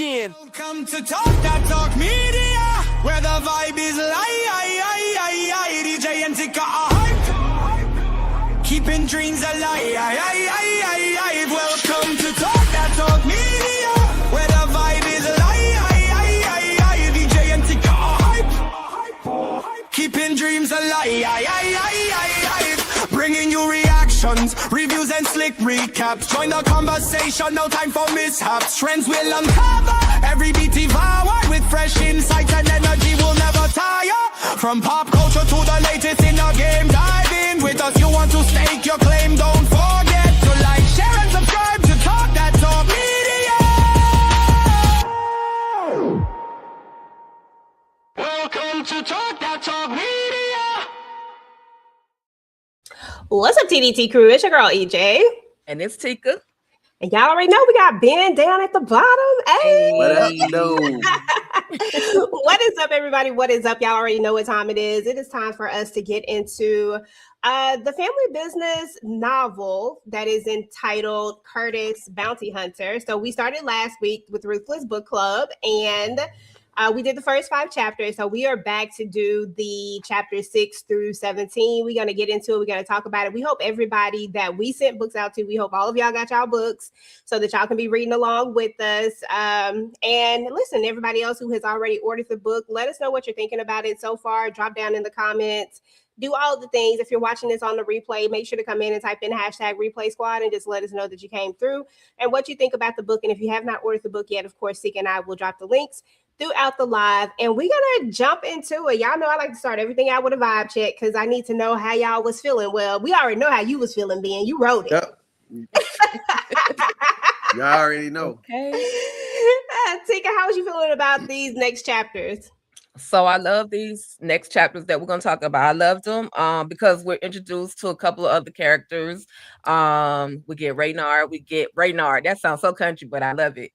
again. Welcome to Talk That Talk Media, where the vibe is live. DJ and Tika are hype, keeping dreams alive. Welcome to Talk That Talk Media, where the vibe is live. DJ and Tika are hype, keeping dreams alive. Bringing you reactions, reviews and slick recaps. Join the conversation, no time for mishaps. Trends will uncover, every beat devoured with fresh insights and energy will never tire. From pop culture to the latest in the game, dive in with us. You want to stake your claim, don't forget to like, share and subscribe to Talk That Talk Media. Welcome to Talk That Talk Media. What's up, TDT crew? It's your girl EJ. And it's Tika. And y'all already know we got Ben down at the bottom. Hey. What up, no? What is up, everybody? What is up? Y'all already know what time it is. It is time for us to get into the family business novel that is entitled Curtis Bounty Hunter. So we started last week with Ruthless Book Club, and we did the first 5 chapters. So we are back to do the chapters 6-17. We're going to get into it. We're going to talk about it. We hope everybody that we sent books out to, we hope all of y'all got y'all books so that y'all can be reading along with us. And listen, everybody else who has already ordered the book, let us know what you're thinking about it so far. Drop down in the comments. Do all the things. If you're watching this on the replay, make sure to come in and type in #replay squad and just let us know that you came through and what you think about the book. And if you have not ordered the book yet, of course, Seek and I will drop the links throughout the live. And we're going to jump into it. Y'all know I like to start everything out with a vibe check because I need to know how y'all was feeling. Well, we already know how you was feeling, Ben. You wrote it. Yep. Y'all already know. Okay. Tika, how was you feeling about these next chapters? So I love these next chapters that we're going to talk about. I loved them because we're introduced to a couple of other characters. We get Raynard. That sounds so country, but I love it.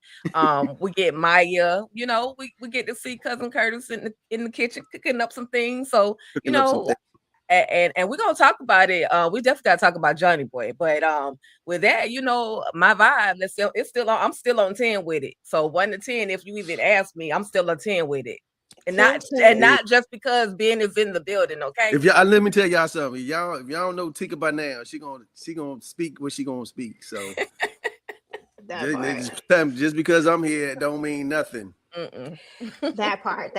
We get Maya. You know, we get to see Cousin Curtis in the kitchen cooking up some things. So, you know, and we're going to talk about it. We definitely got to talk about Johnny Boy. But with that, you know, my vibe, I'm still on 10 with it. So 1 to 10, if you even ask me, I'm still on 10 with it. And not just because Ben is in the building, okay? If y'all, let me tell y'all something. If y'all don't know Tika by now, she gonna speak what she gonna speak. So just because I'm here, it don't mean nothing. That part.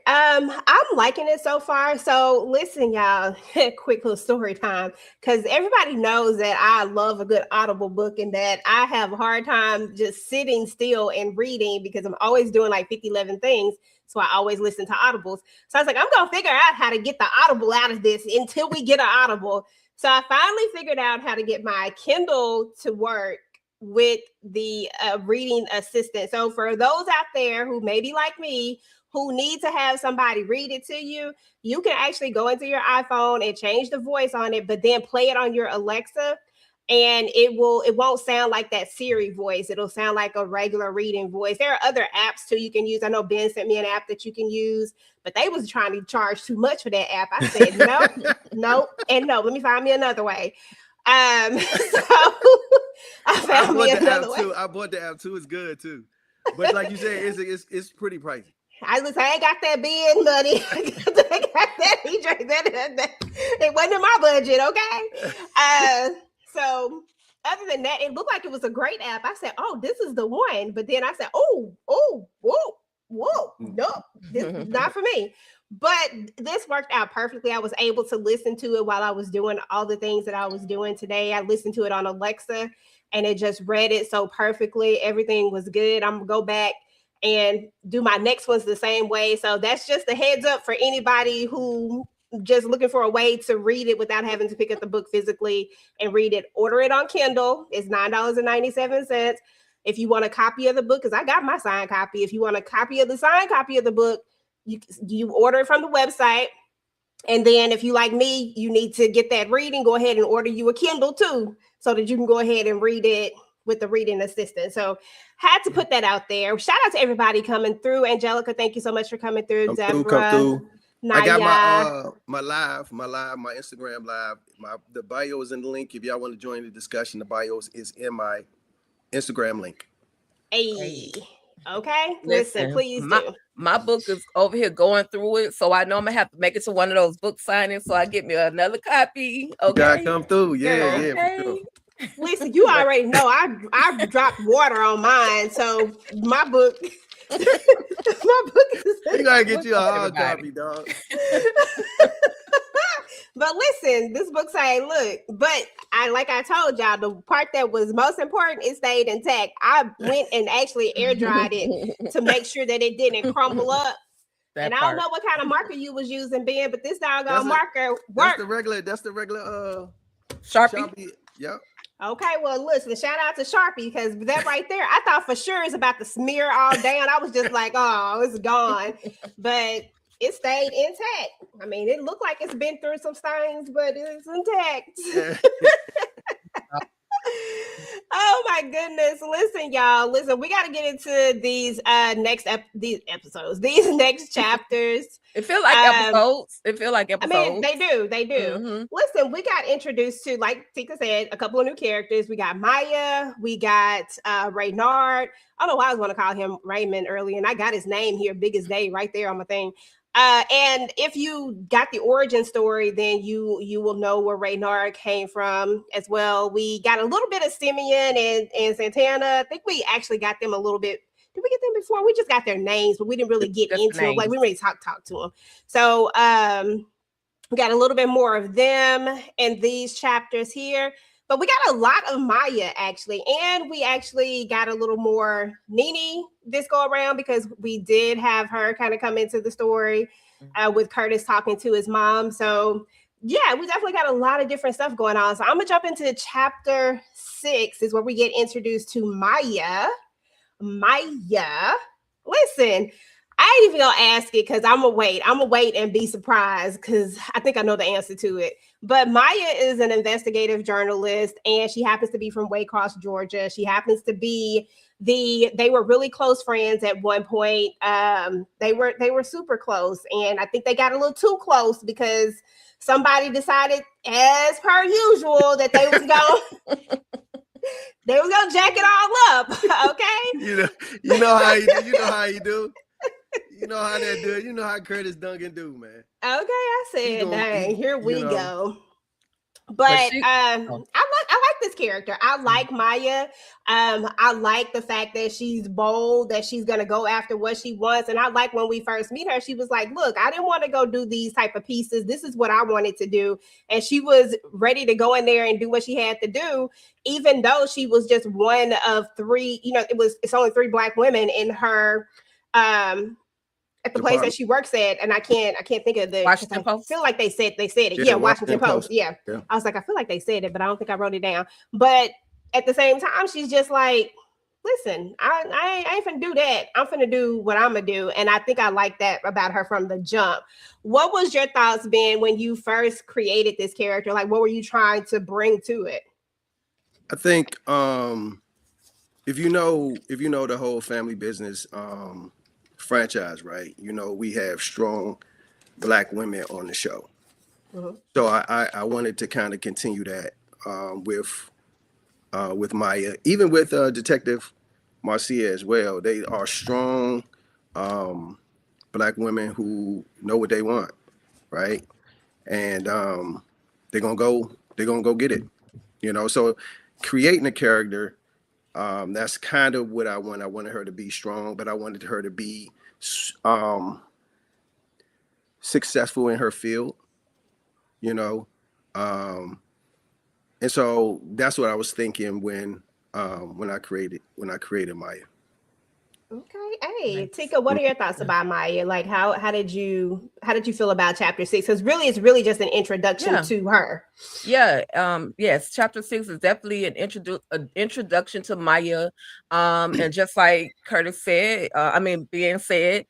I'm liking it so far. So listen, y'all, quick little story time, because everybody knows that I love a good Audible book and that I have a hard time just sitting still and reading because I'm always doing like 11 things. So I always listen to Audibles. So I was like, I'm going to figure out how to get the Audible out of this until we get an Audible. So I finally figured out how to get my Kindle to work with the reading assistant. So for those out there who may be like me, who need to have somebody read it to you, you can actually go into your iPhone and change the voice on it, but then play it on your Alexa. And it won't sound like that Siri voice. It'll sound like a regular reading voice. There are other apps too you can use. I know Ben sent me an app that you can use, but they was trying to charge too much for that app. I said, no, and no, let me find me another way. So I found me another way. I bought the app too. It's good too. But like you said, it's pretty pricey. I ain't got that Ben money. I got that EJ. That it wasn't in my budget, okay? So other than that, it looked like it was a great app. I said, oh, this is the one. But then I said, whoa, no, this is not for me. But this worked out perfectly. I was able to listen to it while I was doing all the things that I was doing today. I listened to it on Alexa and it just read it so perfectly. Everything was good. I'm going to go back and do my next ones the same way. So that's just a heads up for anybody who just looking for a way to read it without having to pick up the book physically and read it. Order it on Kindle. It's $9.97. If you want a copy of the book, because I got my signed copy. If you want a copy of the signed copy of the book, you order it from the website. And then if you like me, you need to get that reading, go ahead and order you a Kindle too, so that you can go ahead and read it with the reading assistant. So had to put that out there. Shout out to everybody coming through. Angelica, thank you so much for coming through. Come through. Naya. I got my Instagram live. The bio is in the link. If y'all want to join the discussion, the bio is in my Instagram link. Hey. Okay, listen, please do. My book is over here going through it, so I know I'm gonna have to make it to one of those book signings so I get me another copy. Okay, you gotta come through. Yeah, Girl. yeah, for sure. Lisa, you already know I dropped water on mine, so my book, my book is. You gotta get you a hard copy, dog. But listen, this book say, look, but like I told y'all, the part that was most important, it stayed intact. I went and actually air dried it to make sure that it didn't crumble up. And I don't know what kind of marker you was using, Ben, but this doggone marker worked. That's the regular Sharpie. Yep. Okay, well, listen, shout out to Sharpie, because that right there, I thought for sure it's about to smear all down. I was just like, oh, it's gone. But it stayed intact. I mean, it looked like it's been through some stains, but it's intact. Oh my goodness. Listen, y'all. Listen, we got to get into these these next chapters. It feels like episodes. I mean, they do. Mm-hmm. Listen, we got introduced to, like Tika said, a couple of new characters. We got Maya, we got Reynard. I don't know why I was going to call him Raymond earlier, and I got his name here, big as day, right there on my thing. And if you got the origin story, then you will know where Reynard came from as well. We got a little bit of Simeon and Santana. I think we actually got them a little bit. Did we get them before? We just got their names, but we didn't really get into them. Like, we really talk to them. So we got a little bit more of them in these chapters here. But we got a lot of Maya, actually. And we actually got a little more Nene this go around, because we did have her kind of come into the story with Curtis talking to his mom. So, yeah, we definitely got a lot of different stuff going on. So I'm going to jump into chapter 6 is where we get introduced to Maya. Listen, I ain't even going to ask it, because I'm going to wait and be surprised, because I think I know the answer to it. But Maya is an investigative journalist, and she happens to be from Waycross, Georgia. She happens to be they were really close friends at one point. They were super close, and I think they got a little too close, because somebody decided, as per usual, that they was going to jack it all up. Okay. You know how you do. You know how that do. You know how Curtis Duncan do, man. Okay, I said, dang, here we go. But I like this character. I like Maya. I like the fact that she's bold, that she's gonna go after what she wants. And I like when we first meet her, she was like, look, I didn't want to go do these type of pieces. This is what I wanted to do. And she was ready to go in there and do what she had to do, even though she was just one of three, it's only 3 Black women in her at the place that she works at, and I can't think of the Washington Post. I feel like they said it. Yeah, Washington Post. Yeah. I was like, I feel like they said it, but I don't think I wrote it down. But at the same time, she's just like, listen, I ain't finna do that. I'm finna do what I'm gonna do. And I think I like that about her from the jump. What was your thoughts, Ben, when you first created this character? Like, what were you trying to bring to it? I think if you know the whole family business franchise, right? We have strong Black women on the show. Mm-hmm. So I wanted to kind of continue that with Maya, even with Detective Marcia as well. They are strong Black women who know what they want, right? And they're gonna go get it. So creating a character, that's kind of what I want. I wanted her to be strong, but I wanted her to be successful in her field, and so that's what I was thinking when I created Maya. Okay. Hey, Tika, what are your thoughts about Maya? Like, how did you feel about chapter 6? Because really, it's really just an introduction to her. Yeah. Yes. Chapter 6 is definitely an introduction to Maya. And just like Curtis said, being said,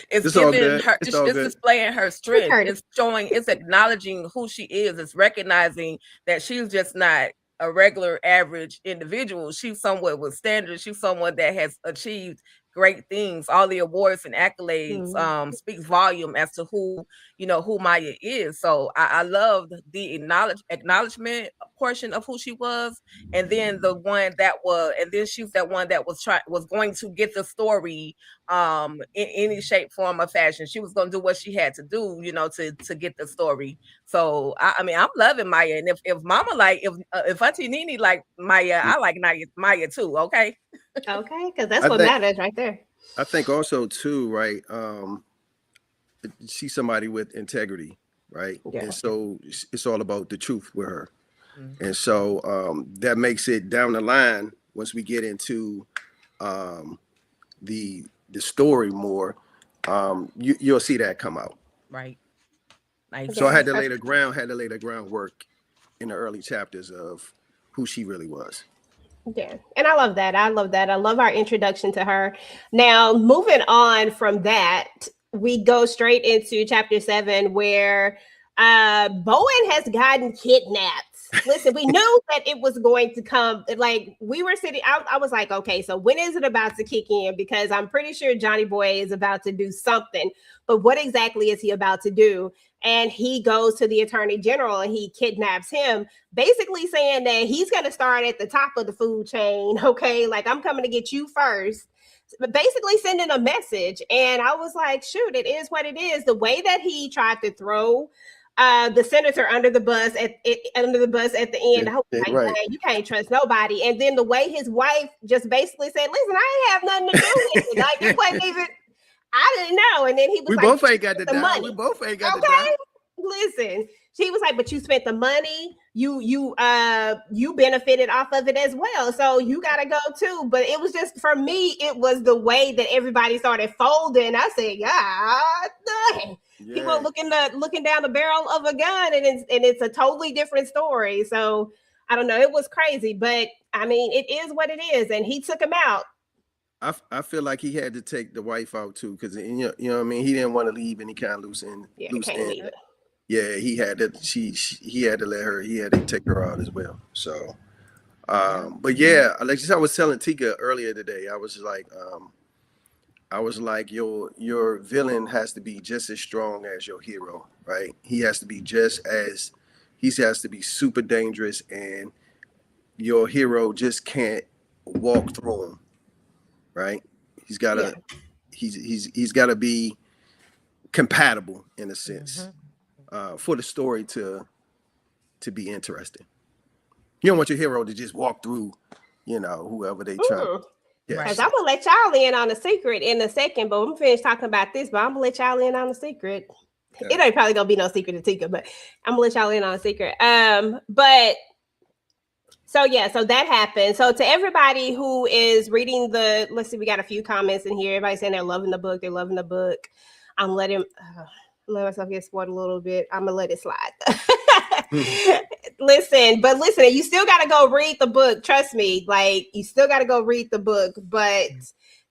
it's giving her, it's displaying her strength. It's acknowledging who she is. It's recognizing that she's just not a regular average individual. She's someone with standards. She's someone that has achieved great things. All the awards and accolades speaks volume as to who Maya is. So I loved the acknowledgement portion of who she was, and then she was that one that was going to get the story in any shape, form, or fashion. She was going to do what she had to do, to get the story. So I mean, I'm loving Maya, and if Mama if Auntie Nene like Maya, I like Maya too. Okay, because that's what matters right there. I think also too, right? She's somebody with integrity, right? Yeah. And so it's all about the truth with her. Mm-hmm. And so that makes it down the line once we get into the story more. You'll see that come out. Right. Nice. So I had to lay the groundwork in the early chapters of who she really was. Yeah, and I love that. I love our introduction to her. Now, moving on from that, we go straight into chapter 7, where Bowen has gotten kidnapped. Listen, we knew that it was going to come. Like, we were sitting, I was like, okay, so when is it about to kick in? Because I'm pretty sure Johnny Boy is about to do something, but what exactly is he about to do? And he goes to the Attorney General and he kidnaps him, basically saying that he's going to start at the top of the food chain. Okay, like, I'm coming to get you first. Basically sending a message. And I was like, shoot, it is what it is. The way that he tried to throw the senator under the bus at the end. I was like, right. Man, you can't trust nobody. And then the way his wife just basically said, listen, I ain't have nothing to do with it. Like, it wasn't even, I didn't know. And then he was we like, both ain't got the money. We both ain't got the money. Listen, she was like, but you spent the money, you benefited off of it as well, so you gotta go too. But it was just, for me, it was the way that everybody started folding. I said, God, yeah. People looking down the barrel of a gun, and it's a totally different story. So I don't know, it was crazy, but I mean, it is what it is, and he took him out. I feel like he had to take the wife out too, because you know what I mean. He didn't want to leave any kind of loose end. Yeah, he had to. He had to let her. He had to take her out as well. So, but yeah, like I was telling Tika earlier today, I was like, your villain has to be just as strong as your hero, right? He has to be super dangerous, and your hero just can't walk through him, right? He's gotta be compatible in a sense. Mm-hmm. For the story to be interesting. You don't want your hero to just walk through, whoever they try. Because I'm gonna let y'all in on a secret in a second, but I'm finished talking about this, but I'm gonna let y'all in on a secret. Yeah. It ain't probably gonna be no secret to Tika, but I'm gonna let y'all in on a secret. But so that happened. So to everybody who is reading let's see, we got a few comments in here. Everybody saying they're loving the book. I'm letting let myself get spoiled a little bit. I'm gonna let it slide. Listen, you still gotta go read the book. Trust me, like, you still gotta go read the book. But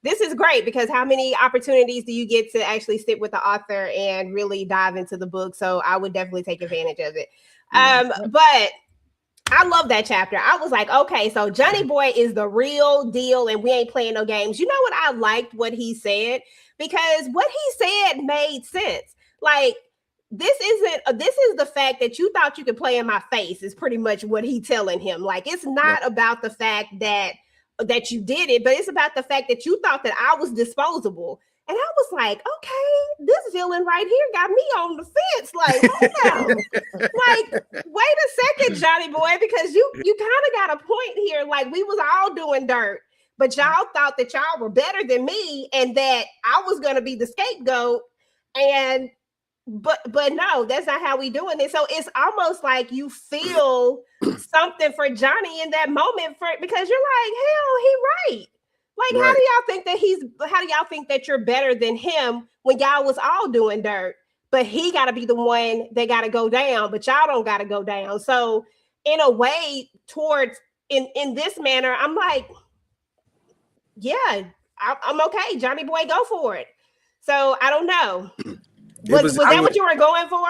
this is great, because how many opportunities do you get to actually sit with the author and really dive into the book? So I would definitely take advantage of it. But I love that chapter. I was like, okay, so Johnny Boy is the real deal, and we ain't playing no games. You know what? I liked what he said, because what he said made sense. Like, this is the fact that you thought you could play in my face is pretty much what he's telling him. Like, it's not about the fact that you did it, but it's about the fact that you thought that I was disposable. And I was like, okay, this villain right here got me on the fence. Like, hold on. Like, wait a second, Johnny Boy, because you kind of got a point here. Like, we was all doing dirt, but y'all thought that y'all were better than me and that I was going to be the scapegoat. And but no, that's not how we doing it. So it's almost like you feel something for Johnny in that moment, because you're like, hell, he right. Like, right. How do y'all think that you're better than him when y'all was all doing dirt? But he got to be the one that got to go down, but y'all don't got to go down. So in a way, towards in this manner, I'm like, yeah, I'm okay. Johnny Boy, go for it. So I don't know. Was that what you were going for?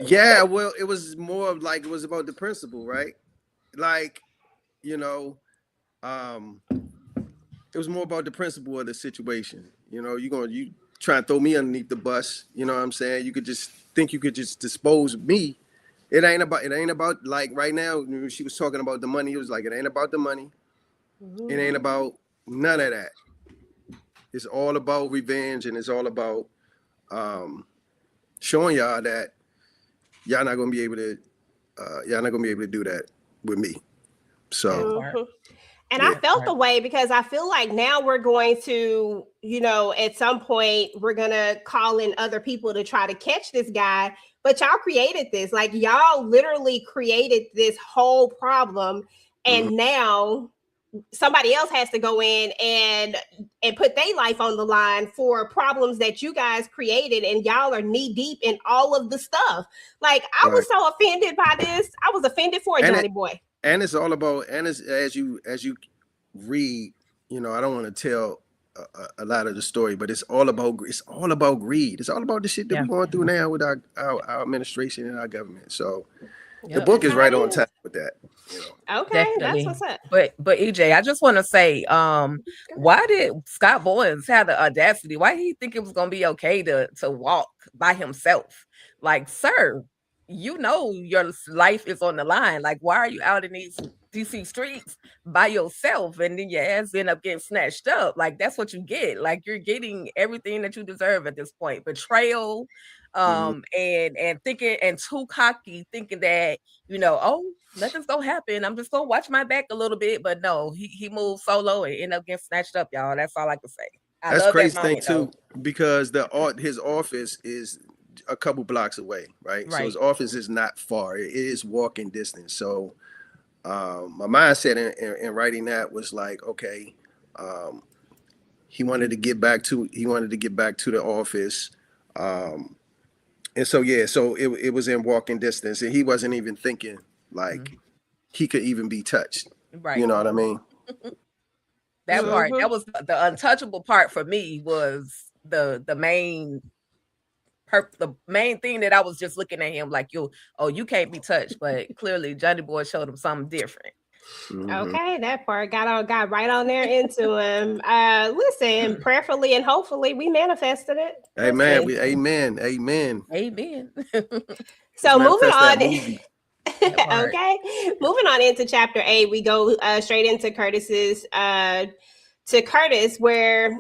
Yeah, well, it was more of like, it was about the principle, right? Like, it was more about the principle of the situation. You know, you try and throw me underneath the bus. You know what I'm saying? You could just think you could just dispose of me. It ain't about like right now. When she was talking about the money. It was like it ain't about the money. It ain't about none of that. It's all about revenge, and it's all about showing y'all that y'all not gonna be able to do that with me. So And yeah. I felt the way because I feel like now we're going to, at some point we're going to call in other people to try to catch this guy. But y'all created this. Like y'all literally created this whole problem. And now somebody else has to go in and put their life on the line for problems that you guys created, and y'all are knee deep in all of the stuff. Like I was so offended by this. I was offended for Johnny Boy. And it's all about, and it's, as you read, I don't want to tell a lot of the story, but it's all about greed. It's all about the shit that we're going through now with our administration and our government. So the book is right on top with that. Okay, definitely. That's what's up. But EJ, I just want to say, why did Scott Bowens have the audacity? Why did he think it was gonna be okay to walk by himself? Like, sir, your life is on the line. Like, why are you out in these DC streets by yourself? And then your ass end up getting snatched up. Like, that's what you get. Like, you're getting everything that you deserve at this point. Betrayal, and thinking, and too cocky, thinking that, nothing's gonna happen. I'm just gonna watch my back a little bit. But no, he moved solo and ended up getting snatched up, y'all. That's all I can say. That's crazy thing too, because his office is a couple blocks away, right? So his office is not far. It is walking distance. So my mindset in writing that was like, okay, he wanted to get back to the office. And so it was in walking distance, and he wasn't even thinking like he could even be touched. Right. You know what I mean? That part, that was the untouchable part for me, was the main thing that I was just looking at him like, you can't be touched, but clearly Johnny Boy showed him something different. Okay, that part got right on there into him. Listen, prayerfully and hopefully we manifested it. Amen. Amen. So moving on. Okay, moving on into chapter 8, we go straight into Curtis, where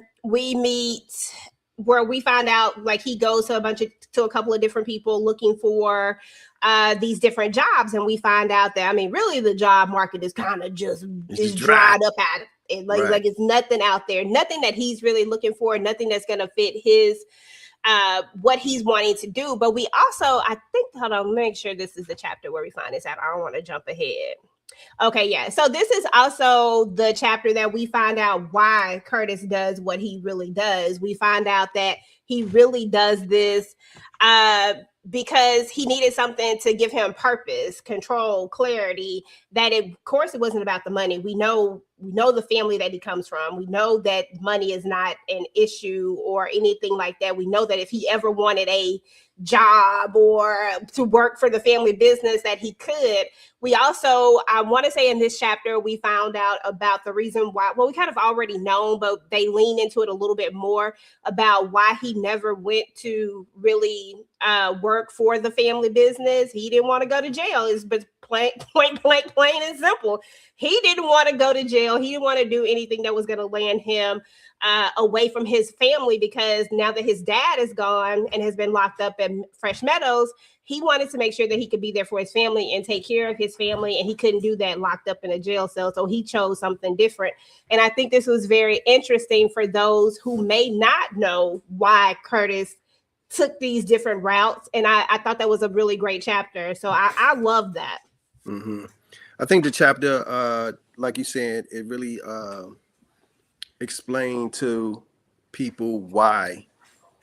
we find out, like, he goes to a couple of different people looking for these different jobs, and we find out that, really the job market is kind of just dried up at it. Like it's nothing out there, nothing that he's really looking for, nothing that's going to fit his what he's wanting to do. But we also, I think, hold on, make sure this is the chapter where we find this out. I don't want to jump ahead. Okay, yeah. So this is also the chapter that we find out why Curtis does what he really does. We find out that he really does this because he needed something to give him purpose, control, clarity. Of course, it wasn't about the money. We know the family that he comes from. We know that money is not an issue or anything like that. We know that if he ever wanted a job or to work for the family business, that he could. We also, I want to say in this chapter, we found out about the reason why, well, we kind of already known, but they lean into it a little bit more about why he never went to really work for the family business. He didn't want to go to jail. It's point blank, plain and simple. He didn't want to go to jail. He didn't want to do anything that was going to land him away from his family, because now that his dad is gone and has been locked up in Fresh Meadows, he wanted to make sure that he could be there for his family and take care of his family, and he couldn't do that locked up in a jail cell. So he chose something different. And I think this was very interesting for those who may not know why Curtis took these different routes. And I thought that was a really great chapter. So I love that. Mm-hmm. I think the chapter, like you said, it really explained to people why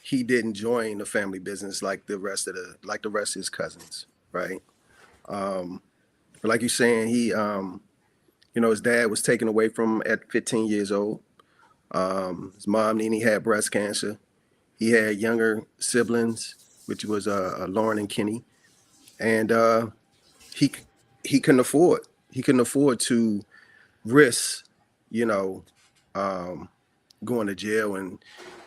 he didn't join the family business like the rest of his cousins, right? But like you're saying, he, his dad was taken away from him at 15 years old. His mom, Nene, had breast cancer. He had younger siblings, which was Lauren and Kenny, and he couldn't afford to risk, going to jail and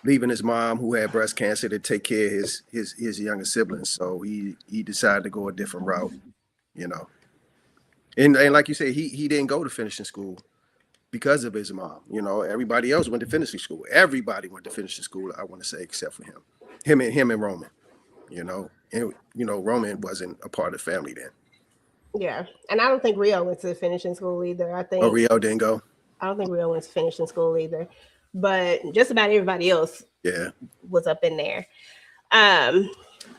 leaving his mom, who had breast cancer, to take care of his younger siblings. So he decided to go a different route, you know. And like you said, he didn't go to finishing school because of his mom. You know, everybody else went to finishing school. Everybody went to finishing school, I want to say, except for him. Him and Roman, you know. And Roman wasn't a part of the family then. Yeah. And I don't think Rio went to finishing school either. I think Rio didn't go. I don't think Rio went to finishing school either. But just about everybody else was up in there.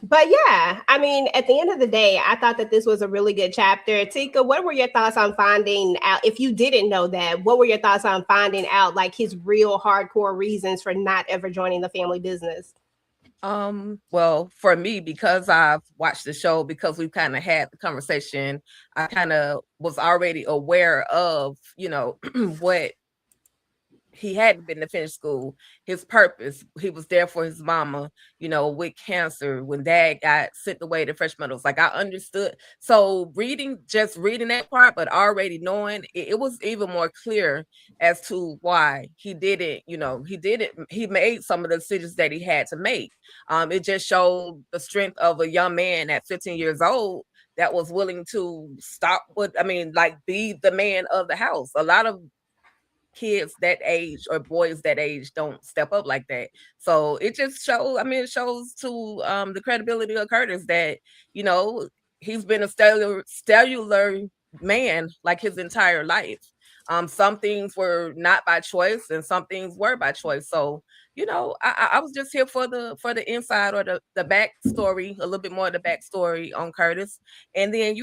But yeah, I mean, at the end of the day, I thought that this was a really good chapter. Tika, what were your thoughts on finding out, if you didn't know that, what were your thoughts on finding out like his real hardcore reasons for not ever joining the family business? Well, for me, because I've watched the show, because we've kind of had the conversation, I kind of was already aware of, what he hadn't been to finish school, his purpose. He was there for his mama, with cancer, when dad got sent away to fresh metals. Like, I understood. So reading that part, but already knowing, it was even more clear as to why he didn't, he made some of the decisions that he had to make. It just showed the strength of a young man at 15 years old that was willing to be the man of the house. A lot of kids that age or boys that age don't step up like that. So it just shows, it shows to the credibility of Curtis that, he's been a stellar man like his entire life. Some things were not by choice and some things were by choice. So, I was just here for the inside or the backstory, a little bit more of the backstory on Curtis. And then, he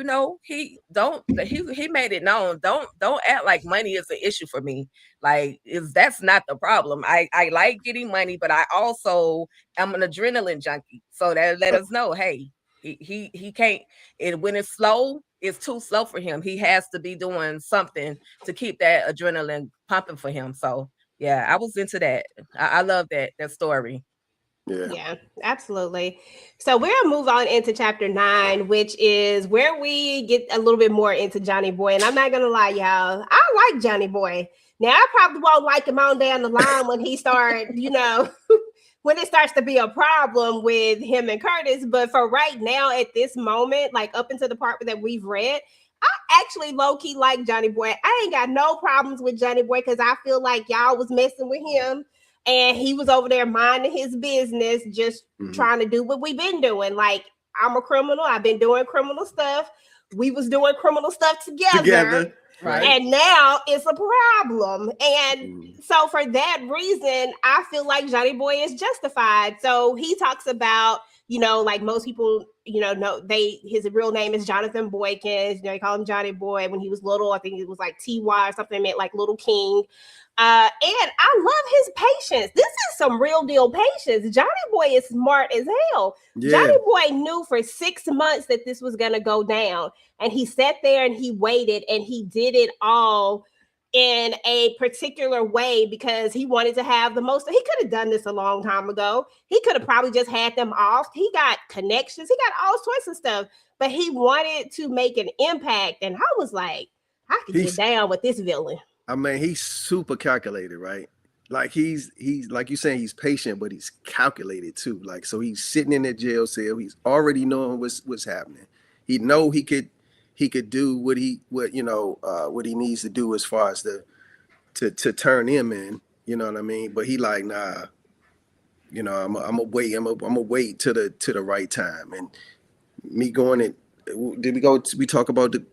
made it known. Don't act like money is an issue for me. Like, that's not the problem. I like getting money, but I also am an adrenaline junkie. So that let us know, hey, he can't, and when it's slow, it's too slow for him. He has to be doing something to keep that adrenaline pumping for him. So yeah, I was into that. I love that story. Yeah, absolutely. So we'll move on into chapter 9, which is where we get a little bit more into Johnny Boy. And I'm not gonna lie, y'all, I like Johnny Boy. Now I probably won't like him on down the line when he starts, when it starts to be a problem with him and Curtis. But for right now, at this moment, like up into the part that we've read, I actually low-key like Johnny Boy. I ain't got no problems with Johnny Boy because I feel like y'all was messing with him and he was over there minding his business, just trying to do what we've been doing. Like, I'm a criminal. I've been doing criminal stuff. We was doing criminal stuff together. Right. And now it's a problem. And so for that reason, I feel like Johnny Boy is justified. So he talks about, like most people, know his real name is Jonathan Boykins. They call him Johnny Boy. When he was little, I think it was like TY or something, meant like Little King. And I love his patience. This is some real deal patience. Johnny Boy is smart as hell. Yeah. Johnny Boy knew for 6 months that this was going to go down. And he sat there and he waited and he did it all in a particular way because he wanted to have the most. He could have done this a long time ago. He could have probably just had them off. He got connections. He got all sorts of stuff, but he wanted to make an impact. And I was like, I could get down with this villain. I mean, he's super calculated, right? Like he's like you're saying, he's patient, but he's calculated too. Like, so he's sitting in that jail cell. He's already knowing what's happening. He know he could do what he needs to do as far as to turn him in. You know what I mean? But he like, nah. I'm gonna wait. I'm gonna wait to the right time. And me going it. Did we go? We talk about the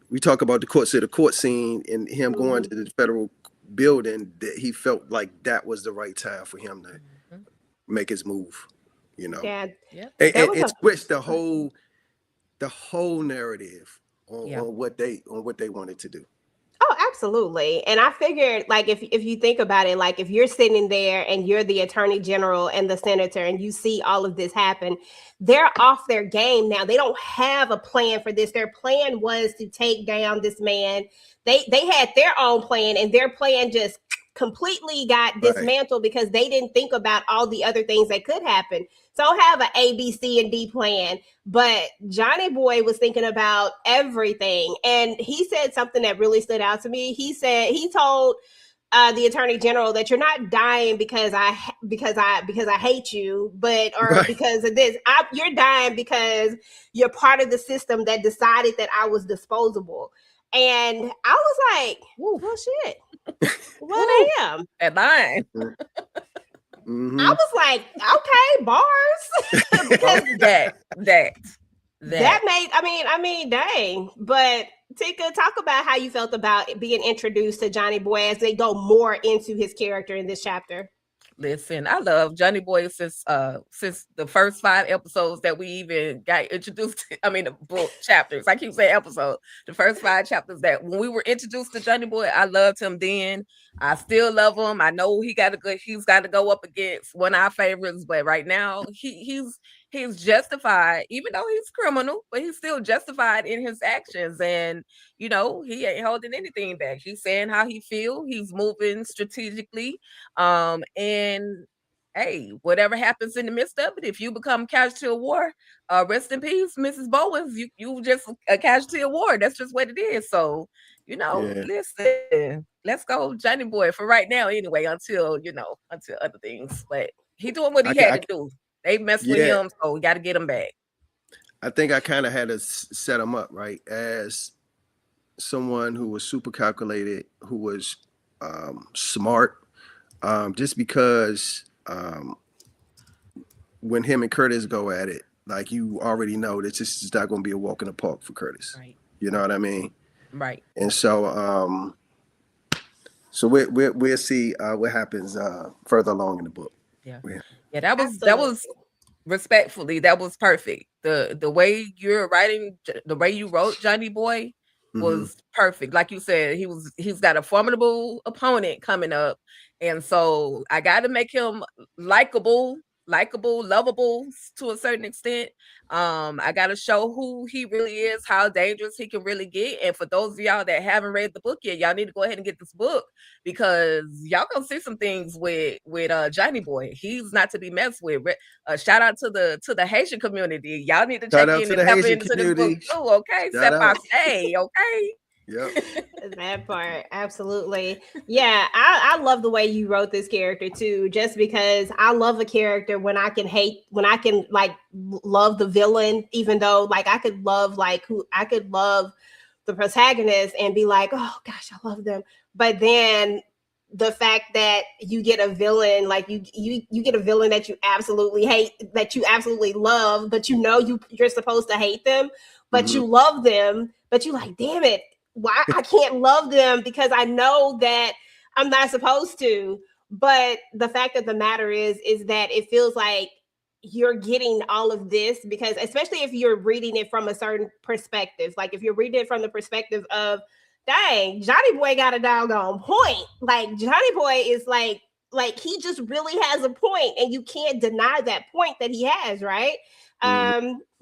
court scene and him going to the federal building. That he felt like that was the right time for him to make his move. Yeah. And switch the whole narrative on what they wanted to do. Oh, absolutely. And I figured, like, if you think about it, like if you're sitting there and you're the attorney general and the senator and you see all of this happen, they're off their game now. They don't have a plan for this. Their plan was to take down this man. They had their own plan, and their plan just completely got dismantled because they didn't think about all the other things that could happen. So have an A, B, C, and D plan. But Johnny Boy was thinking about everything. And he said something that really stood out to me. He said he told the attorney general that you're not dying because I hate you, but or because of this. You're dying because you're part of the system that decided that I was disposable. And I was like, well, shit. Well, damn. At mine. Mm-hmm. I was like, okay, bars. Because that made, I mean, dang. But Tika, talk about how you felt about being introduced to Johnny Boy as they go more into his character in this chapter. Listen, I love Johnny Boy since the first 5 episodes that we even got introduced to, the book chapters. I keep saying episode. The first 5 chapters that when we were introduced to Johnny Boy, I loved him then. I still love him. I know he's got to go up against one of our favorites, but right now he's justified, even though he's criminal, but he's still justified in his actions. And he ain't holding anything back. He's saying how he feels. He's moving strategically. And hey, whatever happens in the midst of it, if you become casualty of war, rest in peace, Mrs. Bowens. You just a casualty of war. That's just what it is. So, listen, let's go, Johnny Boy, for right now, anyway, until other things. But he doing what he had to do. They messed with him, so we got to get him back. I think I kind of had to set him up, right, as someone who was super calculated, who was smart, just because when him and Curtis go at it, like, you already know that this is not going to be a walk in the park for Curtis. Right. You know what I mean? Right. And so, we'll see what happens further along in the book. Yeah. That was respectfully, that was perfect. The way you're writing, the way you wrote Johnny Boy was perfect. Like you said, he's got a formidable opponent coming up, and so I got to make him likable, lovable to a certain extent. I got to show who he really is, how dangerous he can really get. And for those of y'all that haven't read the book yet, y'all need to go ahead and get this book, because y'all gonna see some things with Johnny Boy. He's not to be messed with. Shout out to the Haitian community. Y'all need to check in and step into this book too. Okay, step by stay. Okay. Yep. That part, absolutely. Yeah, I love the way you wrote this character too, just because I love a character when I can like love the villain, even though like I could love the protagonist and be like, oh gosh, I love them. But then the fact that you get a villain, like you get a villain that you absolutely hate, that you absolutely love, but you're supposed to hate them, but you love them, but you like, damn it, why I can't love them because I know that I'm not supposed to. But the fact of the matter is that it feels like you're getting all of this because, especially if you're reading it from a certain perspective, like if you're reading it from the perspective of, dang, Johnny Boy got a doggone point. Like Johnny Boy is like he just really has a point, and you can't deny that point that he has, right?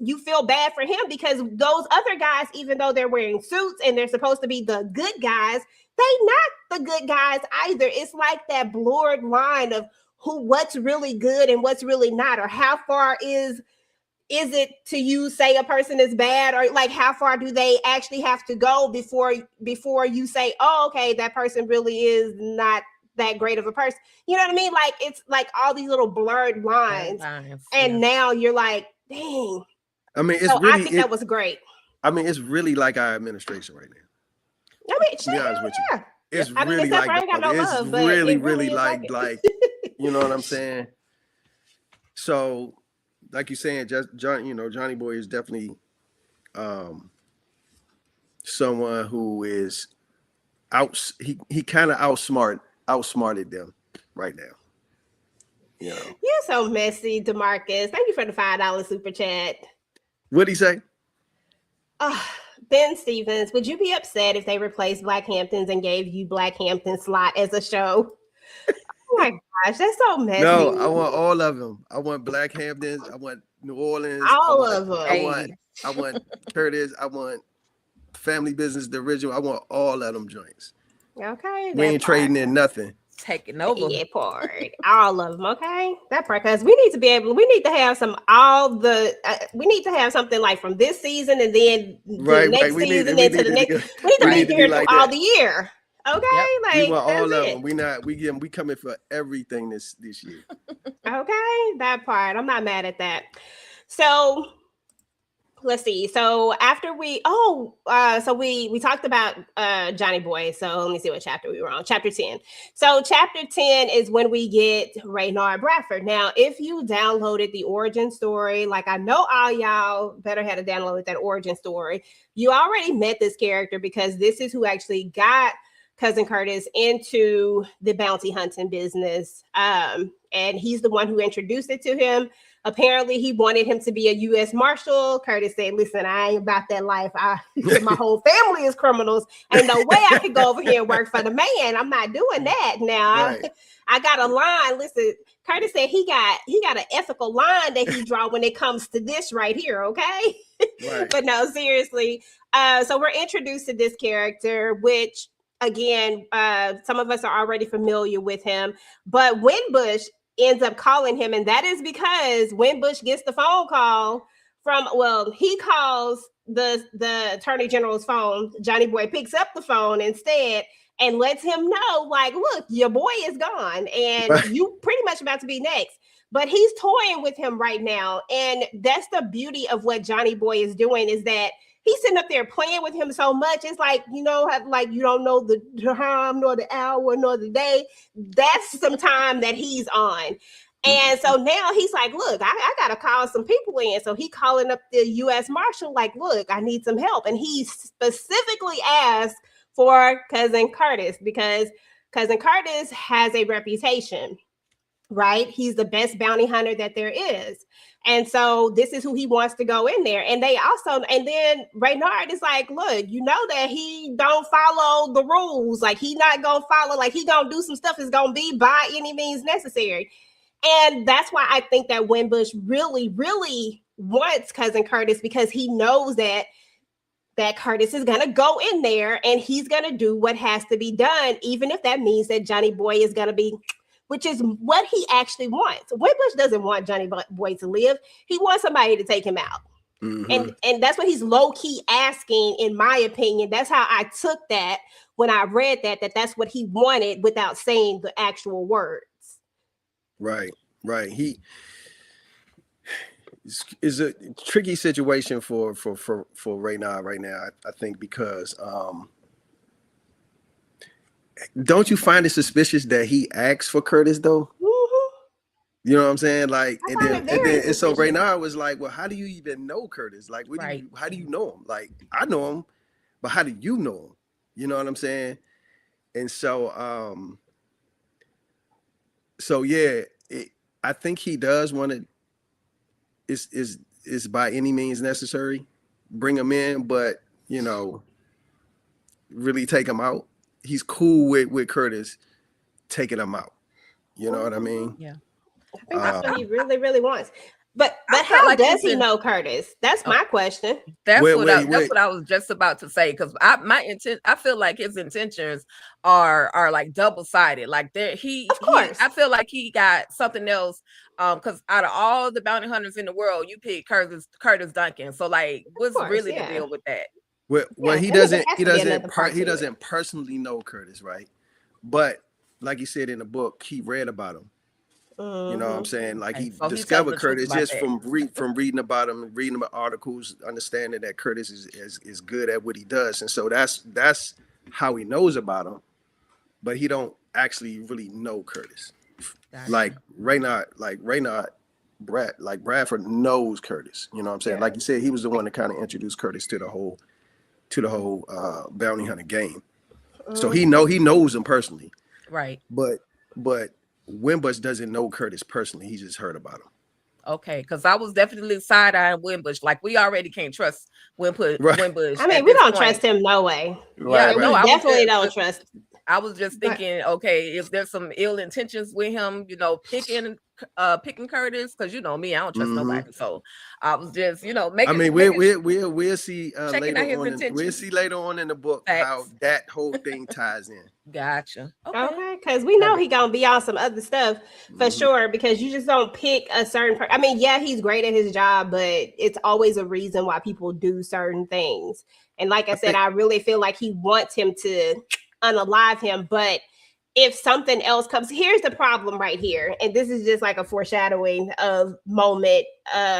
You feel bad for him because those other guys, even though they're wearing suits and they're supposed to be the good guys, they not the good guys either. It's like that blurred line of what's really good and what's really not, or how far is it to you say a person is bad, or like how far do they actually have to go before you say, oh, okay, that person really is not that great of a person. You know what I mean? Like it's like all these little blurred lines. And now you're like, dang. I mean, I think that was great. I mean, it's really like our administration right now. I mean, to be honest with you. It's really like it's really like you know what I'm saying? So, like you're saying, just Johnny Boy is definitely someone who is he kind of outsmarted them right now. You know. You're so messy, DeMarcus. Thank you for the $5 super chat. What'd he say? Ben Stevens, would you be upset if they replaced Black Hamptons and gave you Black Hampton slot as a show? Oh my gosh, that's so messy. No, I want all of them. I want Black Hamptons. I want New Orleans. All of them. I want Curtis. I want Family Business, the original. I want all of them joints. Okay. We ain't trading in nothing. Taking over. Yeah, part. All of them, okay? That part, because we need to have we need to have something like from this season and then the next season into the next. We need to be here through all the year. Okay, Yep. like We want all that's of it. them. We coming for everything this year. Okay, that part. I'm not mad at that. So let's see. So after we talked about Johnny Boy. So let me see what chapter we were on. Chapter 10. So chapter 10 is when we get Raynard Bradford. Now, if you downloaded the origin story, like I know all y'all better had to download that origin story, you already met this character because this is who actually got Cousin Curtis into the bounty hunting business. And he's the one who introduced it to him. Apparently, he wanted him to be a U.S. Marshal. Curtis said, listen, I ain't about that life. My whole family is criminals. Ain't no way I could go over here and work for the man. I'm not doing that. Now, Right. I got a line. Listen, Curtis said he got an ethical line that he draw when it comes to this right here, okay? Right. But no, seriously. So we're introduced to this character, which, again, some of us are already familiar with him. But Winbush ends up calling him, and that is because Winbush gets the phone call he calls the Attorney General's phone. Johnny Boy picks up the phone instead and lets him know, like, look, your boy is gone, and Right. you pretty much about to be next. But he's toying with him right now, and that's the beauty of what Johnny Boy is doing, is that he's sitting up there playing with him so much. It's like, you know, like you don't know the time, nor the hour, nor the day. That's some time that he's on. And so now he's like, look, I got to call some people in. So he calling up the U.S. Marshal, like, look, I need some help. And he specifically asked for Cousin Curtis because Cousin Curtis has a reputation, right? He's the best bounty hunter that there is. And so this is who he wants to go in there. And then Raynard is like, look, you know that he don't follow the rules. Like, he not going to follow, like he going to do some stuff that's going to be by any means necessary. And that's why I think that Winbush really, really wants Cousin Curtis, because he knows that Curtis is going to go in there and he's going to do what has to be done, even if that means that Johnny Boy is going to be, which is what he actually wants. Winbush doesn't want Johnny Boy to live. He wants somebody to take him out. Mm-hmm. And that's what he's low-key asking, in my opinion. That's how I took that when I read that's what he wanted without saying the actual words. Right. He is a tricky situation for Raynard right now. I think because don't you find it suspicious that he asked for Curtis though? Mm-hmm. You know what I'm saying? Like, and so Raynard was like, well, how do you even know Curtis? Like, how do you know him? Like, I know him, but how do you know him? You know what I'm saying? And so, yeah. I think he does want to is by any means necessary bring him in, but you know, really take him out. He's cool with Curtis taking him out. You know what I mean? Yeah. I think that's what he really, really wants. But how does he know Curtis? That's my question. That's what I was just about to say, because I feel like his intentions are like double-sided. Like I feel like he got something else. Because out of all the bounty hunters in the world, you pick Curtis Duncan. So like, what's really the deal with that? Well, he doesn't personally know Curtis, right? But like you said in the book, he read about him. You know what I'm saying? Like, he discovered Curtis just from reading about him, reading about articles, understanding that Curtis is good at what he does. And so that's how he knows about him, but he don't actually really know Curtis. Like Bradford knows Curtis. You know what I'm saying? Yeah. Like you said, he was the one that kind of introduced Curtis to the whole bounty hunter game. So he knows him personally. Right. But Winbush doesn't know Curtis personally. He just heard about him. Okay, because I was definitely side-eyeing Winbush. Like, we already can't trust Winbush. I mean, we don't trust him, no way. Right, yeah, we definitely don't trust. I was just thinking, okay, if there's some ill intentions with him, you know, picking Curtis, because you know me, I don't trust nobody. So I was just, you know, making. I mean, we'll see later on. We'll see later on in the book how that whole thing ties in. Gotcha. Okay, because we know he gonna be on some other stuff for sure. Because you just don't pick a certain. I mean, yeah, he's great at his job, but it's always a reason why people do certain things. And like I said, I really feel like he wants him to unalive him. But if something else comes, here's the problem right here. And this is just like a foreshadowing of moment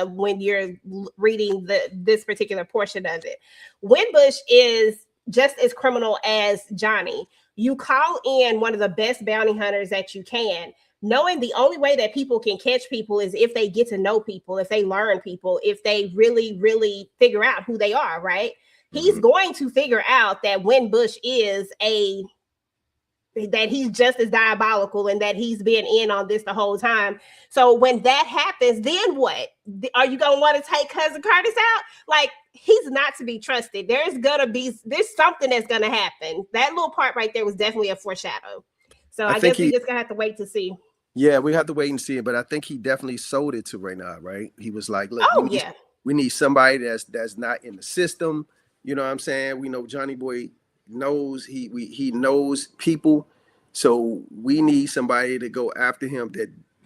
when you're reading this particular portion of it. Winbush is just as criminal as Johnny. You call in one of the best bounty hunters that you can, knowing the only way that people can catch people is if they get to know people, if they learn people, if they really, really figure out who they are, right? He's going to figure out that Winbush is that he's just as diabolical and that he's been in on this the whole time. So when that happens, then what? Are you going to want to take Cousin Curtis out? Like, he's not to be trusted. There's something that's going to happen. That little part right there was definitely a foreshadow. So I guess we just going to have to wait to see. Yeah, we have to wait and see it. But I think he definitely sold it to Raynard, right? He was like, look, we need somebody that's not in the system. You know what I'm saying? We know Johnny Boy knows he knows people, so we need somebody to go after him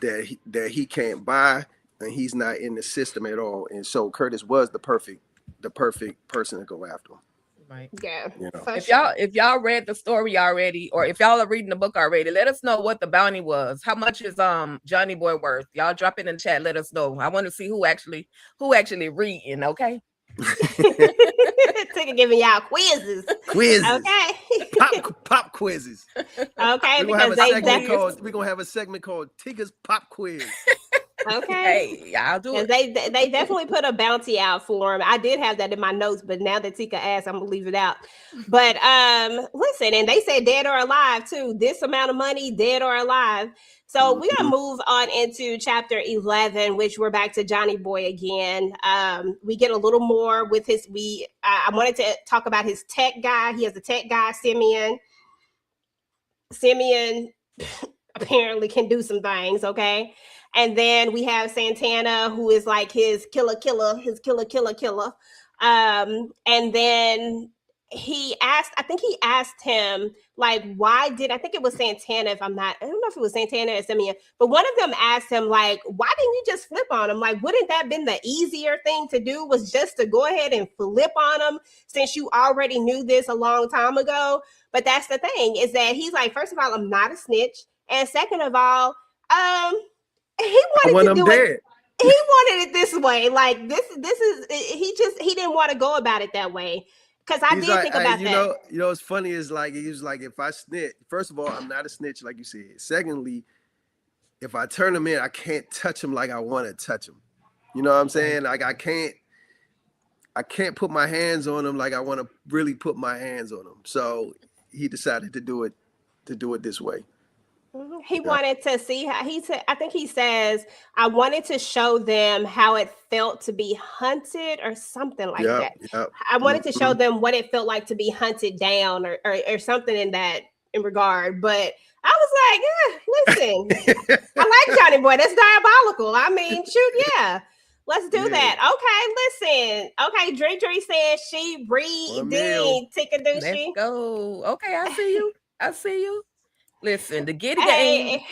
that he can't buy, and he's not in the system at all. And so Curtis was the perfect person to go after him. Right. Yeah. You know. If y'all read the story already, or if y'all are reading the book already, let us know what the bounty was. How much is Johnny Boy worth? Y'all drop it in the chat. Let us know. I want to see who actually reading. Okay. Tika giving y'all quizzes. Okay. Pop quizzes. Okay, we're gonna have a segment called Tika's Pop Quiz. Okay. Hey, I'll do it. They definitely put a bounty out for him. I did have that in my notes, but now that Tika asked, I'm gonna leave it out. But listen, and they said dead or alive too. This amount of money, dead or alive. So we're gonna move on into chapter 11, which we're back to Johnny Boy again. We get a little more with his. I wanted to talk about his tech guy. He has a tech guy, Simeon. Simeon apparently can do some things. Okay. And then we have Santana, who is like his killer. And then I think he asked him, like, I think it was Santana, I don't know if it was Santana or Simeon, but one of them asked him, like, why didn't you just flip on him? Like, wouldn't that been the easier thing to do, was just to go ahead and flip on him, since you already knew this a long time ago? But that's the thing, is that he's like, first of all, I'm not a snitch. And second of all, he wanted to do it. He wanted it this way. Like, this is, he didn't want to go about it that way. Because I did think about that. You know, what's funny is, like, he was like, if I snitch, first of all, I'm not a snitch, like you said. Secondly, if I turn him in, I can't touch him like I want to touch him. You know what I'm saying? Like, I can't put my hands on him like I want to really put my hands on him. So he decided to do it this way. He wanted to see how I think he says, I wanted to show them how it felt to be hunted, or something like that. Yep. I wanted to show them what it felt like to be hunted down, or something in regard. But I was like, listen, I like Johnny Boy. That's diabolical. I mean, shoot, yeah. Let's do that. Okay, listen. Okay, Dre said she reading Tika Dushi. Let's go. Okay, I see you. Listen, the Giddy Gang.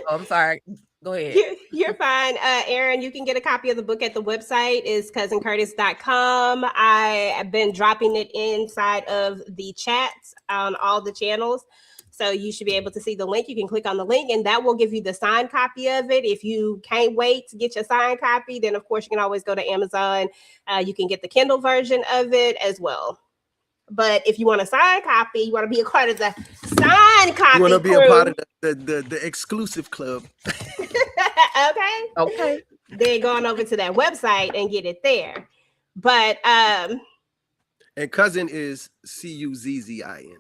I'm sorry. Go ahead. You're fine. Aaron, you can get a copy of the book at the website, is cousincurtis.com. I have been dropping it inside of the chats on all the channels. So you should be able to see the link. You can click on the link, and that will give you the signed copy of it. If you can't wait to get your signed copy, then of course you can always go to Amazon. You can get the Kindle version of it as well. But if you want a signed copy, you want to be a part of the signed copy. You want to be a part of the exclusive club. Okay. Then going over to that website and get it there. But and cousin is CUZZIN.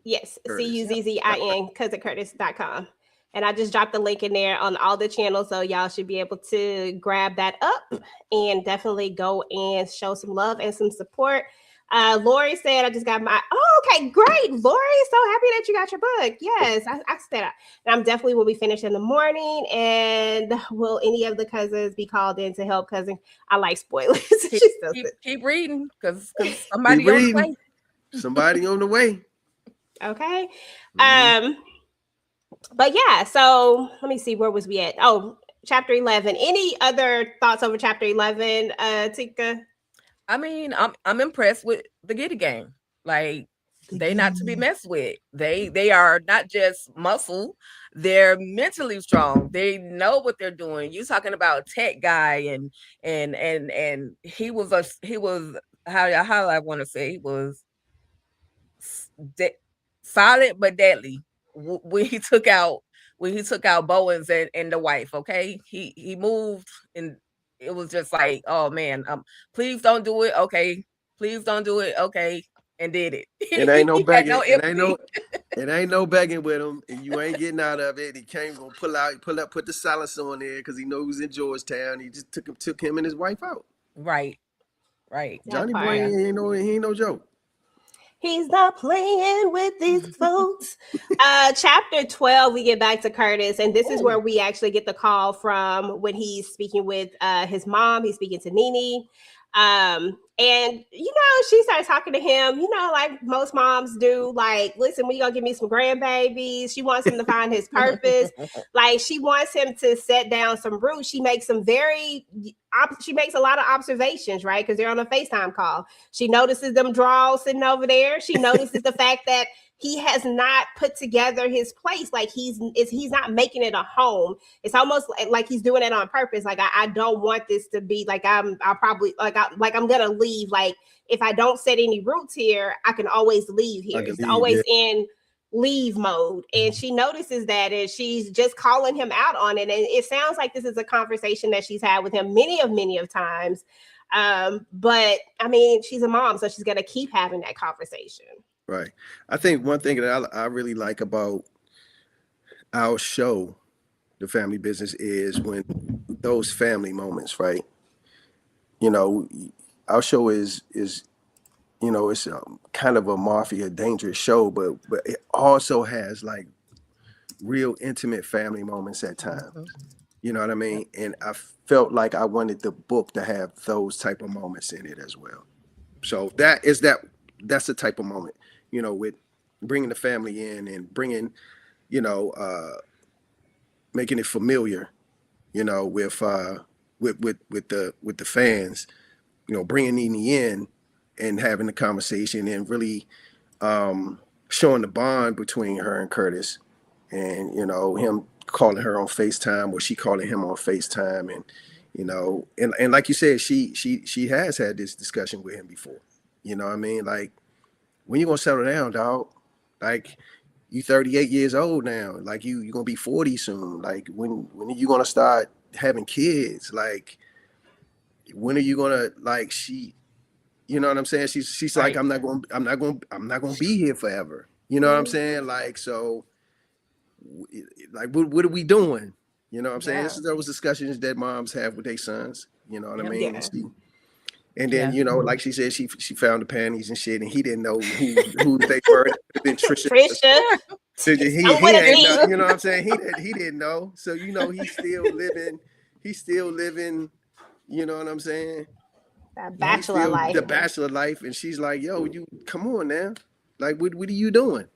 Yes, CUZZIN, cousincurtis.com. And I just dropped the link in there on all the channels, so y'all should be able to grab that up and definitely go and show some love and some support. Lori said, I just got my, okay, great. Lori, so happy that you got your book. Yes, I said, and I'm definitely will be finished in the morning. And will any of the cousins be called in to help cousin? I like spoilers. Keep reading, because somebody on the way. Somebody on the way. Okay. But yeah, so let me see, where was we at? Oh, chapter 11. Any other thoughts over chapter 11, Tika? I mean, I'm impressed with the Giddy Gang. Like, They not to be messed with. They are not just muscle, they're mentally strong. They know what they're doing. You talking about tech guy and he was how I want to say he was solid but deadly when he took out Bowens and the wife. Okay, he moved and it was just like, oh man, please don't do it. Okay, please don't do it. Okay, and did it. It ain't no He had begging. no empathy. It ain't no begging with him, and you ain't getting out of it. He can't gonna put the silencer on there because he knows he was in Georgetown. He just took him and his wife out. Right. Johnny Boy, he ain't no joke. He's not playing with these folks. Chapter 12, we get back to Curtis, and this is where we actually get the call from when he's speaking with his mom. He's speaking to Nene. And she starts talking to him, like most moms do, like, listen, when you gonna give me some grandbabies? She wants him to find his purpose. Like, she wants him to set down some roots. She makes a lot of observations, right? Because they're on a FaceTime call. She notices them draws sitting over there. She notices the fact that he has not put together his place. Like he's not making it a home. It's almost like he's doing it on purpose. Like I don't want this to be like I'm gonna leave. Like if I don't set any roots here, I can always leave here. It's always in leave mode. And she notices that and she's just calling him out on it. And it sounds like this is a conversation that she's had with him many of times. But I mean, she's a mom, so she's gonna keep having that conversation. Right. I think one thing that I really like about our show, The Family Business, is when those family moments, right? Our show is it's kind of a mafia dangerous show, but it also has like real intimate family moments at times. You know what I mean? And I felt like I wanted the book to have those type of moments in it as well. So that's the type of moment, with bringing the family in and bringing, making it familiar, with the fans, bringing Nene in and having the conversation and really showing the bond between her and Curtis, and him calling her on FaceTime or she calling him on FaceTime, and like you said, she has had this discussion with him before. You know what I mean? Like, when you gonna settle down, dog? Like, you 38 years old now. Like, you gonna be 40 soon. Like, when are you gonna start having kids? Like, when are you gonna, like, she, you know what I'm saying? She's right. Like, I'm not gonna be here forever. You know what I'm saying? Like, so, like, what are we doing? You know what I'm saying? This is those discussions that moms have with their sons. You know what I mean? And then, like she said, she found the panties and shit, and he didn't know who they were. It could have been Trisha. So he ain't know, you know what I'm saying? He didn't know. So, he's still living, you know what I'm saying? That bachelor life. The bachelor life. And she's like, yo, you come on now. Like, what are you doing?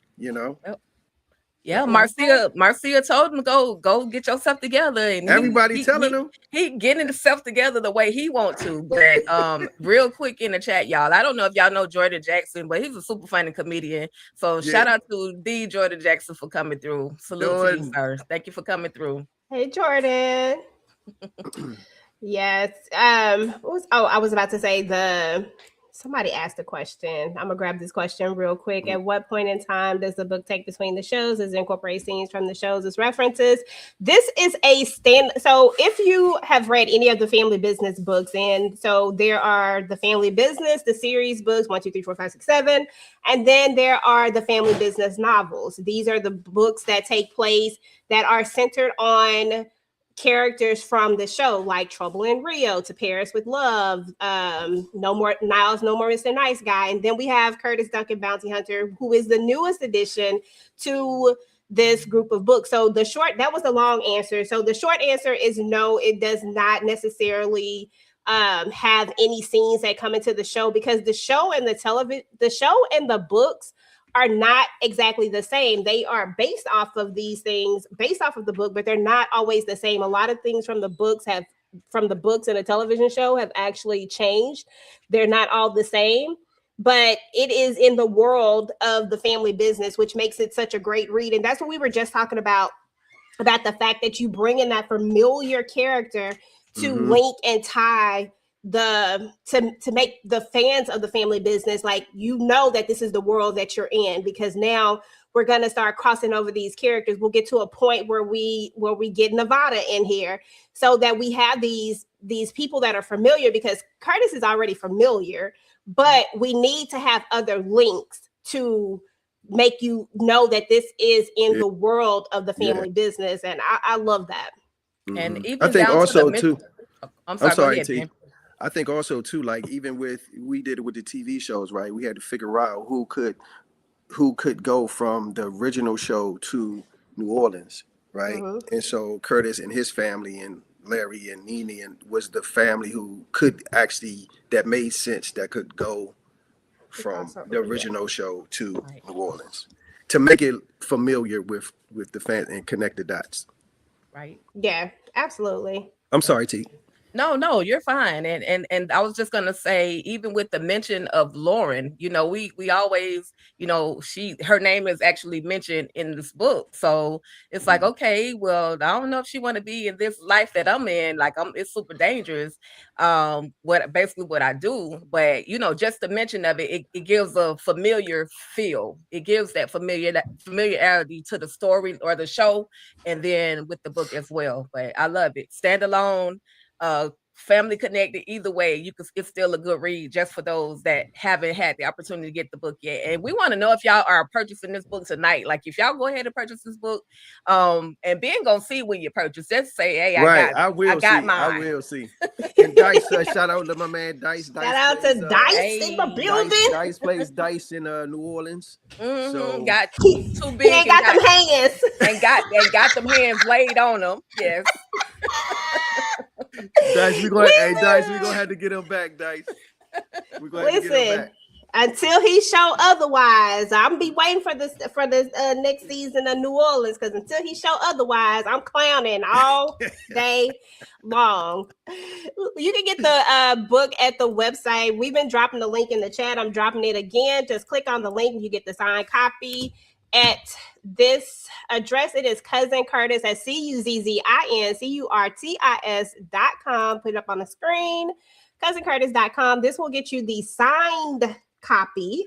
Yeah, Marcia told him go get yourself together, and everybody telling him he getting himself together the way he wants to. But real quick in the chat, y'all, I don't know if y'all know Jordan Jackson, but he's a super funny comedian. So shout out to the Jordan Jackson for coming through. Salute to you, sir. Thank you for coming through. Hey, Jordan. Yes. I was about to say somebody asked a question. I'm gonna grab this question real quick. At what point in time does the book take between the shows? Does it incorporate scenes from the shows as references? This is a so if you have read any of the Family Business books, and so there are the Family Business, the series books 1, 2, 3, 4, 5, 6, 7, and then there are the Family Business novels. These are the books that take place that are centered on characters from the show, like Trouble in Rio, To Paris with Love, No More Mr. Nice Guy. And then we have Curtis Duncan Bounty Hunter, who is the newest addition to this group of books. So that was the long answer. So the short answer is no, it does not necessarily have any scenes that come into the show, because the show and the books are not exactly the same. They are based off of these things, based off of the book, but they're not always the same. A lot of things from the books and the television show have actually changed. They're not all the same. but it is in the world of the family business, which makes it such a great read. And that's what we were just talking about the fact that you bring in that familiar character to link and tie to make the fans of the family business, like, that this is the world that you're in, because now we're going to start crossing over these characters. We'll get to a point where we get Nevada in here, so that we have these people that are familiar, because Curtis is already familiar, but we need to have other links to make you know that this is in the world of the family business. And I love that. And even I think also too, I'm sorry, T. I think also too, like, even we did it with the TV shows, right? We had to figure out who could go from the original show to New Orleans, right? And so Curtis and his family and Larry and Nene and was the family who could actually, that made sense, that could go from the original show to New Orleans, to make it familiar with the fans and connect the dots. Right. Yeah, absolutely. I'm sorry, T. No, you're fine. And I was just gonna say, even with the mention of Lauren, we always, her name is actually mentioned in this book. So it's like, okay, well, I don't know if she want to be in this life that I'm in. Like, it's super dangerous. What I do, but just the mention of it gives a familiar feel. It gives that familiarity to the story or the show, and then with the book as well. But I love it. Standalone. Family connected, either way, it's still a good read, just for those that haven't had the opportunity to get the book yet. And we want to know if y'all are purchasing this book tonight. Like, if y'all go ahead and purchase this book, and Ben gonna see when you purchase, just say, hey, I got mine. I will see. And Dice, shout out to my man Dice. Shout out to Dice in the building. Dice plays Dice in New Orleans. So got too big. He ain't got them hands. And got them hands laid on them. Yes. Dice, we're gonna have to get him back, Dice. We're gonna have to get him back. Until he show otherwise, I'm be waiting for this next season of New Orleans, because until he show otherwise, I'm clowning all day long. You can get the book at the website. We've been dropping the link in the chat. I'm dropping it again. Just click on the link and you get the signed copy at this address. It is Cousin Curtis at CUZZINCURTIS.com. Put it up on the screen. CousinCurtis.com. This will get you the signed copy.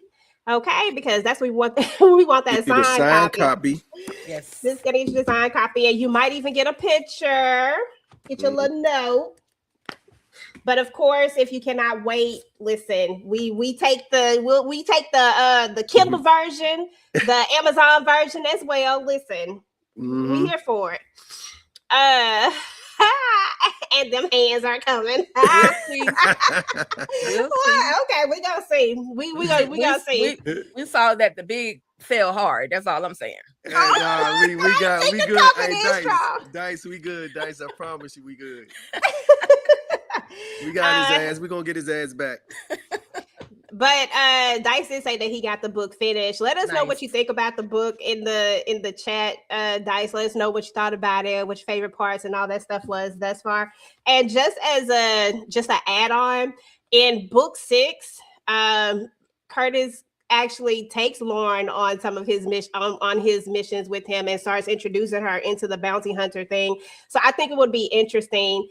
Okay, because that's what we want. We want that signed copy. Yes. This is gonna get you the signed copy, and you might even get a picture. Get your little note. But of course, if you cannot wait, listen, we take the Kindle version, the Amazon version as well. Listen, we here for it. And them hands are coming. We'll see. Okay, we gonna see. We gonna see. We saw that the big fell hard. That's all I'm saying. Hey, nah, we good. Hey, Dice, we good. Dice, I promise you, we good. We got his ass. We're gonna get his ass back. But Dice did say that he got the book finished. Let us know what you think about the book in the chat. Dice, let us know what you thought about it, what your favorite parts and all that stuff was thus far. And just as an add-on, in book 6, Curtis actually takes Lauren on some of his missions with him and starts introducing her into the bounty hunter thing. So I think it would be interesting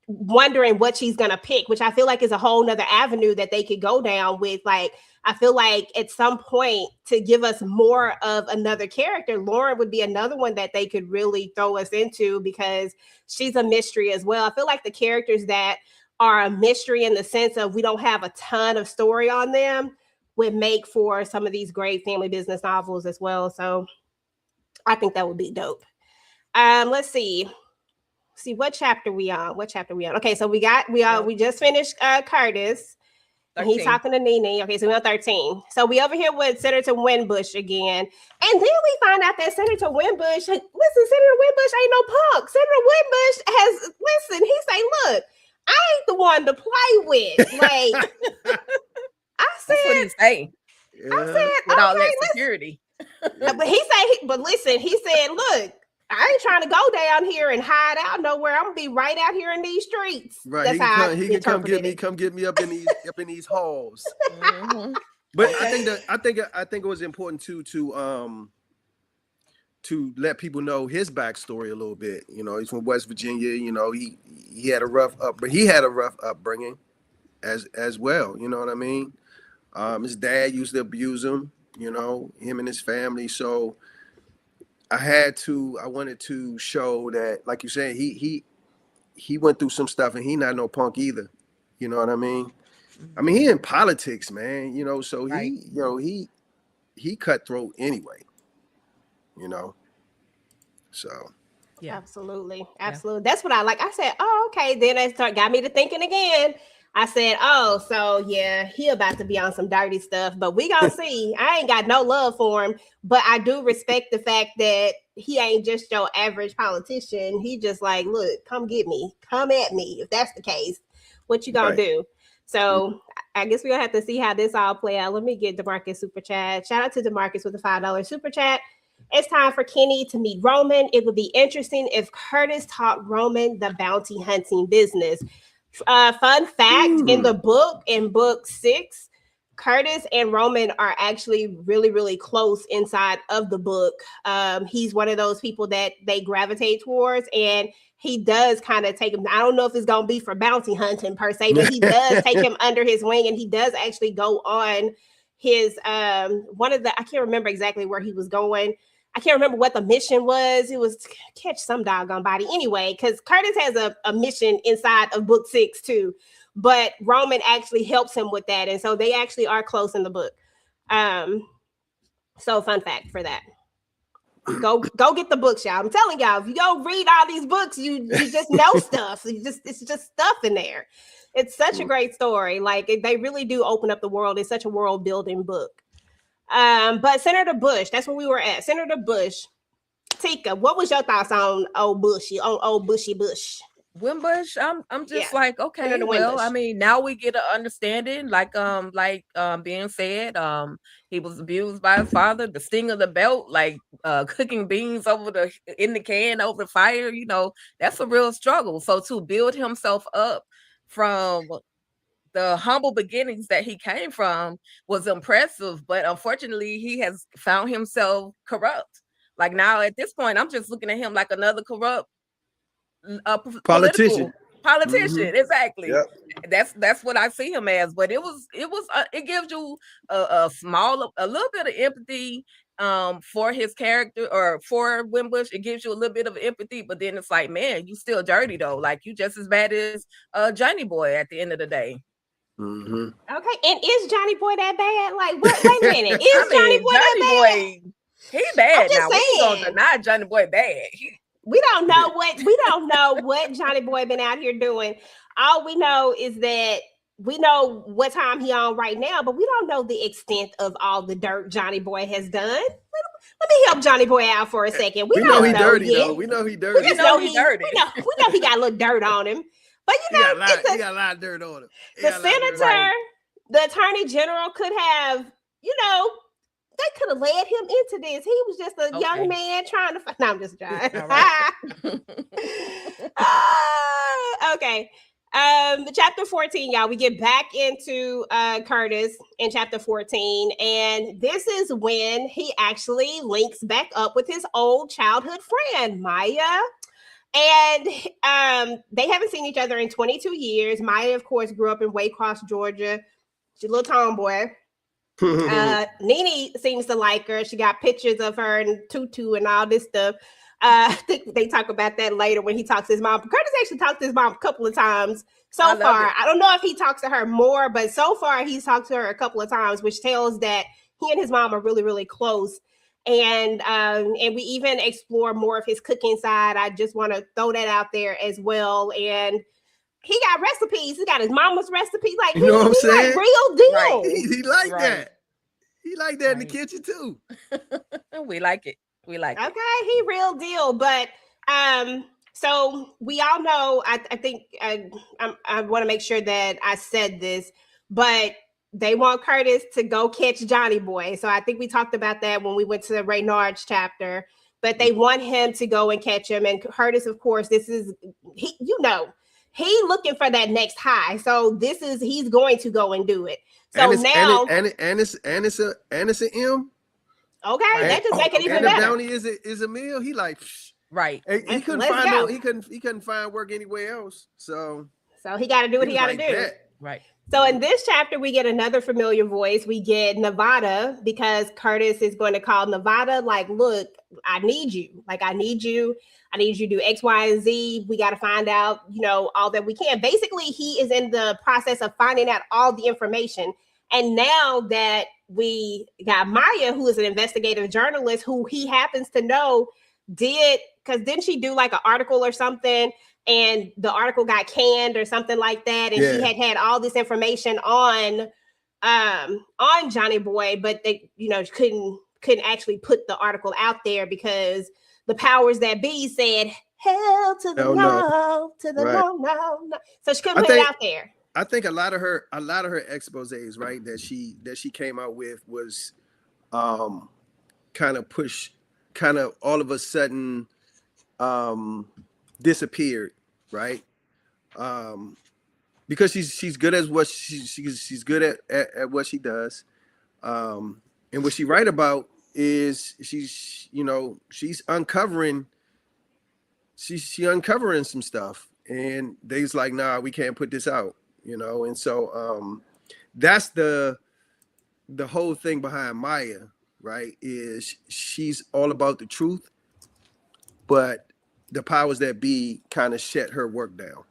wondering what she's gonna pick, which I feel like is a whole nother avenue that they could go down with. Like, I feel like at some point, to give us more of another character, Lauren would be another one that they could really throw us into, because she's a mystery as well. I feel like the characters that are a mystery in the sense of we don't have a ton of story on them would make for some of these great family business novels as well. So I think that would be dope. Let's see what chapter we on. Okay, so we just finished Curtis. And he's talking to Nene. Okay, so we're on 13. So we over here with Senator Winbush again. And then we find out that Senator Winbush, Senator Winbush ain't no punk. Senator Winbush he say, look, I ain't the one to play with. Like, I said, that's what he's saying. Yeah. I said, with all that security. But he said, look, I ain't trying to go down here and hide out nowhere. I'm gonna be right out here in these streets. Right. That's how He can come get me up in these halls. Mhm. But I think it was important to let people know his backstory a little bit. You know, he's from West Virginia. You know, he had a rough upbringing as well. You know what I mean? His dad used to abuse him. You know, him and his family. So I wanted to show that, like you said, he went through some stuff, and he not no punk either. You know what I mean? I mean, he in politics, man. You know, so Right. he cutthroat anyway. You know, so Yeah. Absolutely. That's what I like. I said, oh, okay. Then it got me to thinking again. I said, oh, so yeah, he about to be on some dirty stuff, but we gonna see. I ain't got no love for him, but I do respect the fact that he ain't just your average politician. He just like, look, come get me, come at me. If that's the case, what you gonna do? So I guess we're gonna have to see how this all play out. Let me get DeMarcus super chat. Shout out to DeMarcus with the $5 super chat. It's time for Kenny to meet Roman. It would be interesting if Curtis taught Roman the bounty hunting business. Fun fact, in the book, in book 6, Curtis and Roman are actually really, really close inside of the book. He's one of those people that they gravitate towards, and he does kind of take him. I don't know if it's going to be for bounty hunting per se, but he does take him under his wing, and he does actually go on his, I can't remember exactly where he was going. I can't remember what the mission was. It was to catch some doggone body. Anyway, because Curtis has a mission inside of book 6 too. But Roman actually helps him with that. And so they actually are close in the book. So fun fact for that. Go get the books, y'all. I'm telling y'all, if you go read all these books, you just know stuff. It's just stuff in there. It's such a great story. Like they really do open up the world. It's such a world building book. But Senator Bush, that's where we were at. Senator Bush. Tika, what was your thoughts on old Bushy Bush? Wimbush, I'm just like, okay, well, I mean, now we get an understanding, like being said, he was abused by his father, the sting of the belt, like cooking beans in the can over fire, you know, that's a real struggle. So to build himself up from the humble beginnings that he came from was impressive, but unfortunately he has found himself corrupt. Like now at this point, I'm just looking at him like another corrupt politician. Mm-hmm. Exactly. Yep. That's what I see him as. But it gives you a little bit of empathy for his character, or for Wimbush. It gives you a little bit of empathy, but then it's like, man, you still dirty though. Like you just as bad as Johnny Boy at the end of the day. Mm-hmm. Okay, and is Johnny Boy that bad? Like, wait a minute, is Johnny Boy that bad? He bad now. We don't deny Johnny Boy bad. We don't know what Johnny Boy been out here doing. All we know is that we know what time he on right now, but we don't know the extent of all the dirt Johnny Boy has done. Let me help Johnny Boy out for a second. We know he dirty yet. Though. We know he dirty. We know he dirty. We know he got a little dirt on him. But you know, he got a lot of dirt on him. The senator, the attorney general could have, you know, they could have led him into this. He was just a young man trying to. No, I'm just trying. Okay. Chapter 14, y'all. We get back into Curtis in chapter 14, and this is when he actually links back up with his old childhood friend Maya. And they haven't seen each other in 22 years. Maya, of course, grew up in Waycross, Georgia. She's a little tomboy. Nene seems to like her. She got pictures of her and tutu and all this stuff. I think they talk about that later when he talks to his mom. Curtis actually talked to his mom a couple of times so far. I don't know if he talks to her more, but so far he's talked to her a couple of times, which tells that he and his mom are really, really close. And we even explore more of his cooking side. I just want to throw that out there as well. And he got recipes. He got his mama's recipe. Like, you know what I'm saying? Like real deal. Right. He like that. He like that in the kitchen too. We like it. We like it. Okay, he real deal. But so we all know, I think I want to make sure that I said this, but they want Curtis to go catch Johnny Boy. So I think we talked about that when we went to the Reynard's chapter. but they want him to go and catch him. And Curtis, of course, he looking for that next high. So he's going to go and do it. So now, it's an M. Okay, that just make it even better. And the bounty is a meal. He like, right. He couldn't find work anywhere else. So he got to do what he got to do. Right. So in this chapter, we get another familiar voice. We get Nevada, because Curtis is going to call Nevada, like, look, I need you. Like, I need you to do X, Y, and Z. We got to find out, all that we can. Basically, he is in the process of finding out all the information. And now that we got Maya, who is an investigative journalist, who he happens to know didn't she do like an article or something? And the article got canned or something like that. And she had all this information on Johnny Boy, but they, couldn't actually put the article out there because the powers that be said, hell to the no, to the no. So she couldn't put it out there. I think a lot of her exposés, right, that she came out with was kind of all of a sudden disappeared, right? Because she's good at what she's good at what she does, and what she write about is she's uncovering some stuff, and they's like, nah, we can't put this out, and so that's the whole thing behind Maya, right? Is she's all about the truth, but the powers that be kind of shut her work down.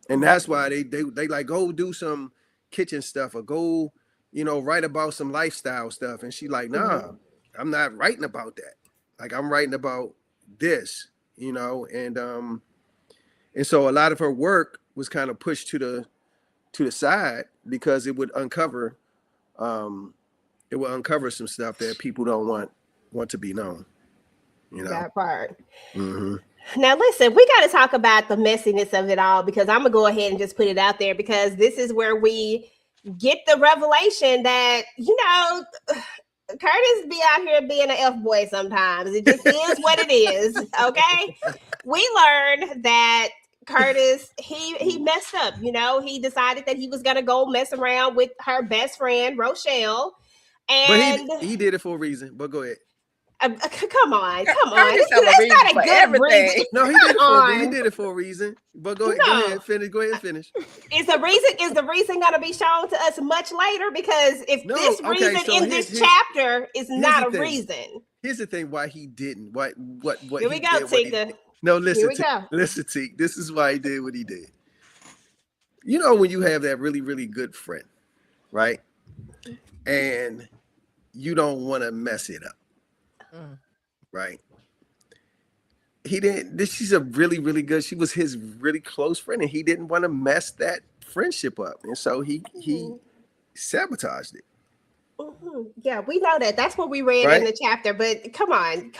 And that's why they like, go do some kitchen stuff or go, write about some lifestyle stuff. And she like, nah, I'm not writing about that. Like, I'm writing about this, and so a lot of her work was kind of pushed to the side because it would uncover some stuff that people don't want to be known. That part. Mm-hmm. Now, listen, we got to talk about the messiness of it all, because I'm going to go ahead and just put it out there, because this is where we get the revelation that, Curtis be out here being an F-boy sometimes. It just is what it is, okay? We learned that Curtis, he messed up, he decided that he was going to go mess around with her best friend, Rochelle. And but he did it for a reason, but go ahead. Come on. That's not a good reason. No, he did it for a reason. But go ahead, finish. Is the reason going to be shown to us much later? Because if this reason in this chapter is not a reason. Here's the thing: why he didn't. What? Here we go, Tika. No, listen, Tika. This is why he did what he did. When you have that really, really good friend, right? And you don't want to mess it up. Right. He didn't. She's a really, really good. She was his really close friend, and he didn't want to mess that friendship up, and so he sabotaged it. Mm-hmm. Yeah, we know that. That's what we read in the chapter. But come on.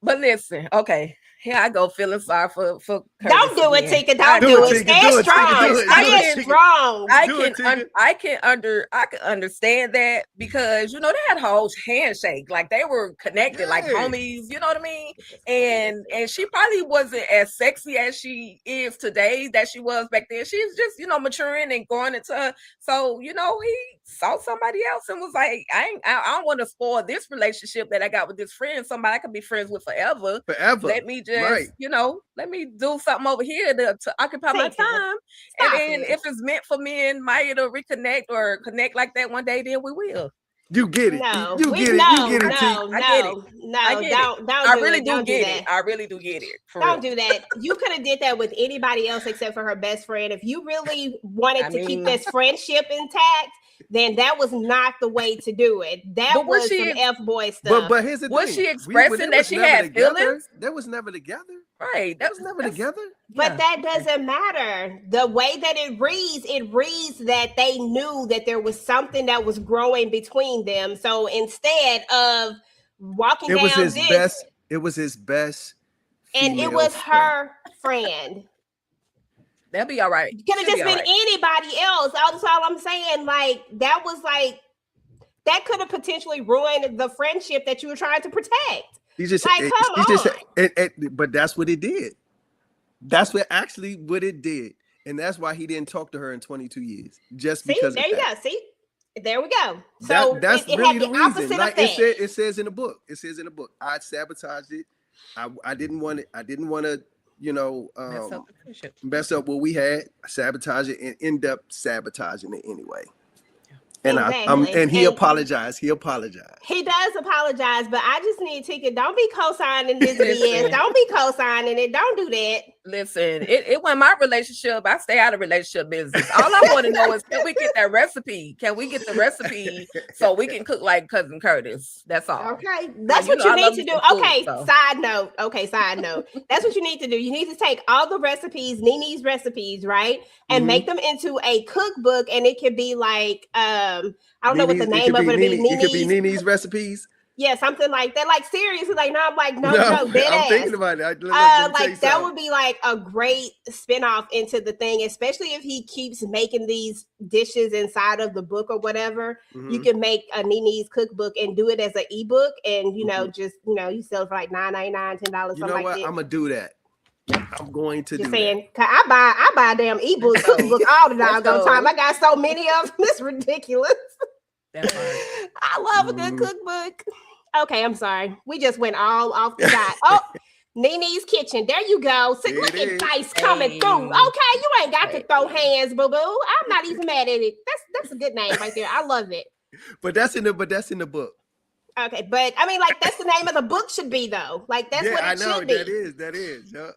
But listen, okay. Here I go feeling sorry for Curtis. Don't do it, Tika. Don't do it. Stand strong. I can understand that, because they had a whole handshake, like they were connected, like homies. You know what I mean? And she probably wasn't as sexy as she is today that she was back then. She's just maturing and going into her. So he saw somebody else and was like, I don't want to spoil this relationship that I got with this friend. Somebody I could be friends with forever. Let me just, let me do something over here to occupy my time. And then if it's meant for me and Maya to reconnect or connect like that one day, then we will. You get it. No, you get it. I really do get it. I really do get it. Don't do that. You could have did that with anybody else except for her best friend. If you really wanted to keep this friendship intact, then that was not the way to do it. That was some F-boy stuff. But here's the thing. Was she expressing that she had feelings? That was never together. Right. That was never together. But that doesn't matter. The way that it reads that they knew that there was something that was growing between them. So instead of walking down this, it was his best. And it was her friend. That'll be all right. Could have just been anybody else. That's all I'm saying. Like, that could have potentially ruined the friendship that you were trying to protect. He just, Like, come he just, on. but that's what it did. That's what it did. And that's why he didn't talk to her in 22 years. Just See, because of there you that. go. See, there we go. So That's it really had the the reason. opposite Like effect. it says in the book. It says in the book. I sabotaged it. I didn't want it. I didn't want to, mess up what we had. I sabotage it and end up sabotaging it anyway. And Exactly. and he apologized. He apologized. He does apologize, but I just need Tika. Don't be co-signing this BS. Don't be co-signing it. Don't do that. Listen, it wasn't my relationship. I stay out of relationship business. All I want to know is, can we get that recipe? Can we get the recipe so we can cook like Cousin Curtis? That's all. Okay, that's what you need to do. Okay, side note. Okay, side note. That's what you need to do. You need to take all the recipes, Nene's recipes, right, and make them into a cookbook, and it could be like I don't know what the name of it would be. It could be Nene's recipes. Yeah, something like that. Like seriously, like no, I'm like no, dead I'm ass. thinking about it. Like that would be like a great spinoff into the thing, especially if he keeps making these dishes inside of the book or whatever. You can make a Nene's cookbook and do it as an ebook, and just you sell it for like $9.99, $10. You know what? I'm gonna do that. I'm going to do saying, that. I buy a damn ebook cookbook all the doggone time. I got so many of them. It's ridiculous. I love a good cookbook. Okay, I'm sorry. We just went all off the side. Oh, Nene's Kitchen. There you go. See, look at Dice coming through. Okay, you ain't got to throw hands, boo-boo. I'm not even mad at it. That's a good name right there. I love it. But that's in the book. Okay, but I mean, like that's the name of the book should be though. Like that's what it should be. That is. Yeah.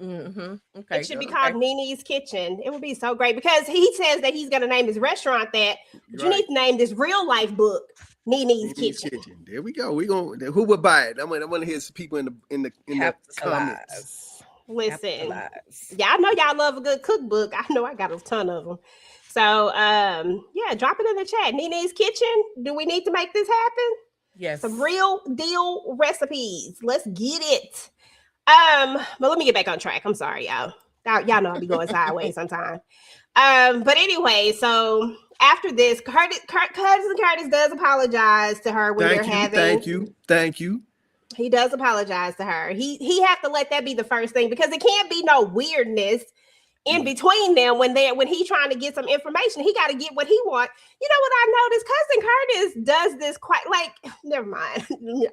Okay. It should be called Nene's Kitchen. It would be so great because he says that he's gonna name his restaurant that. But you need to name this real life book Nene's Kitchen. There we go. Who would buy it? I want to hear some people in the comments. Listen, y'all know y'all love a good cookbook. I know I got a ton of them. So drop it in the chat. Nene's Kitchen. Do we need to make this happen? Yes. Some real deal recipes. Let's get it. But let me get back on track. I'm sorry, y'all. Y'all know I'll be going sideways sometimes. But anyway, so after this, Cousin Curtis does apologize to her when they're having. Thank you. He does apologize to her. He have to let that be the first thing because it can't be no weirdness in between them when he's trying to get some information. He got to get what he wants. You know what I noticed? Cousin Curtis does this quite like, never mind.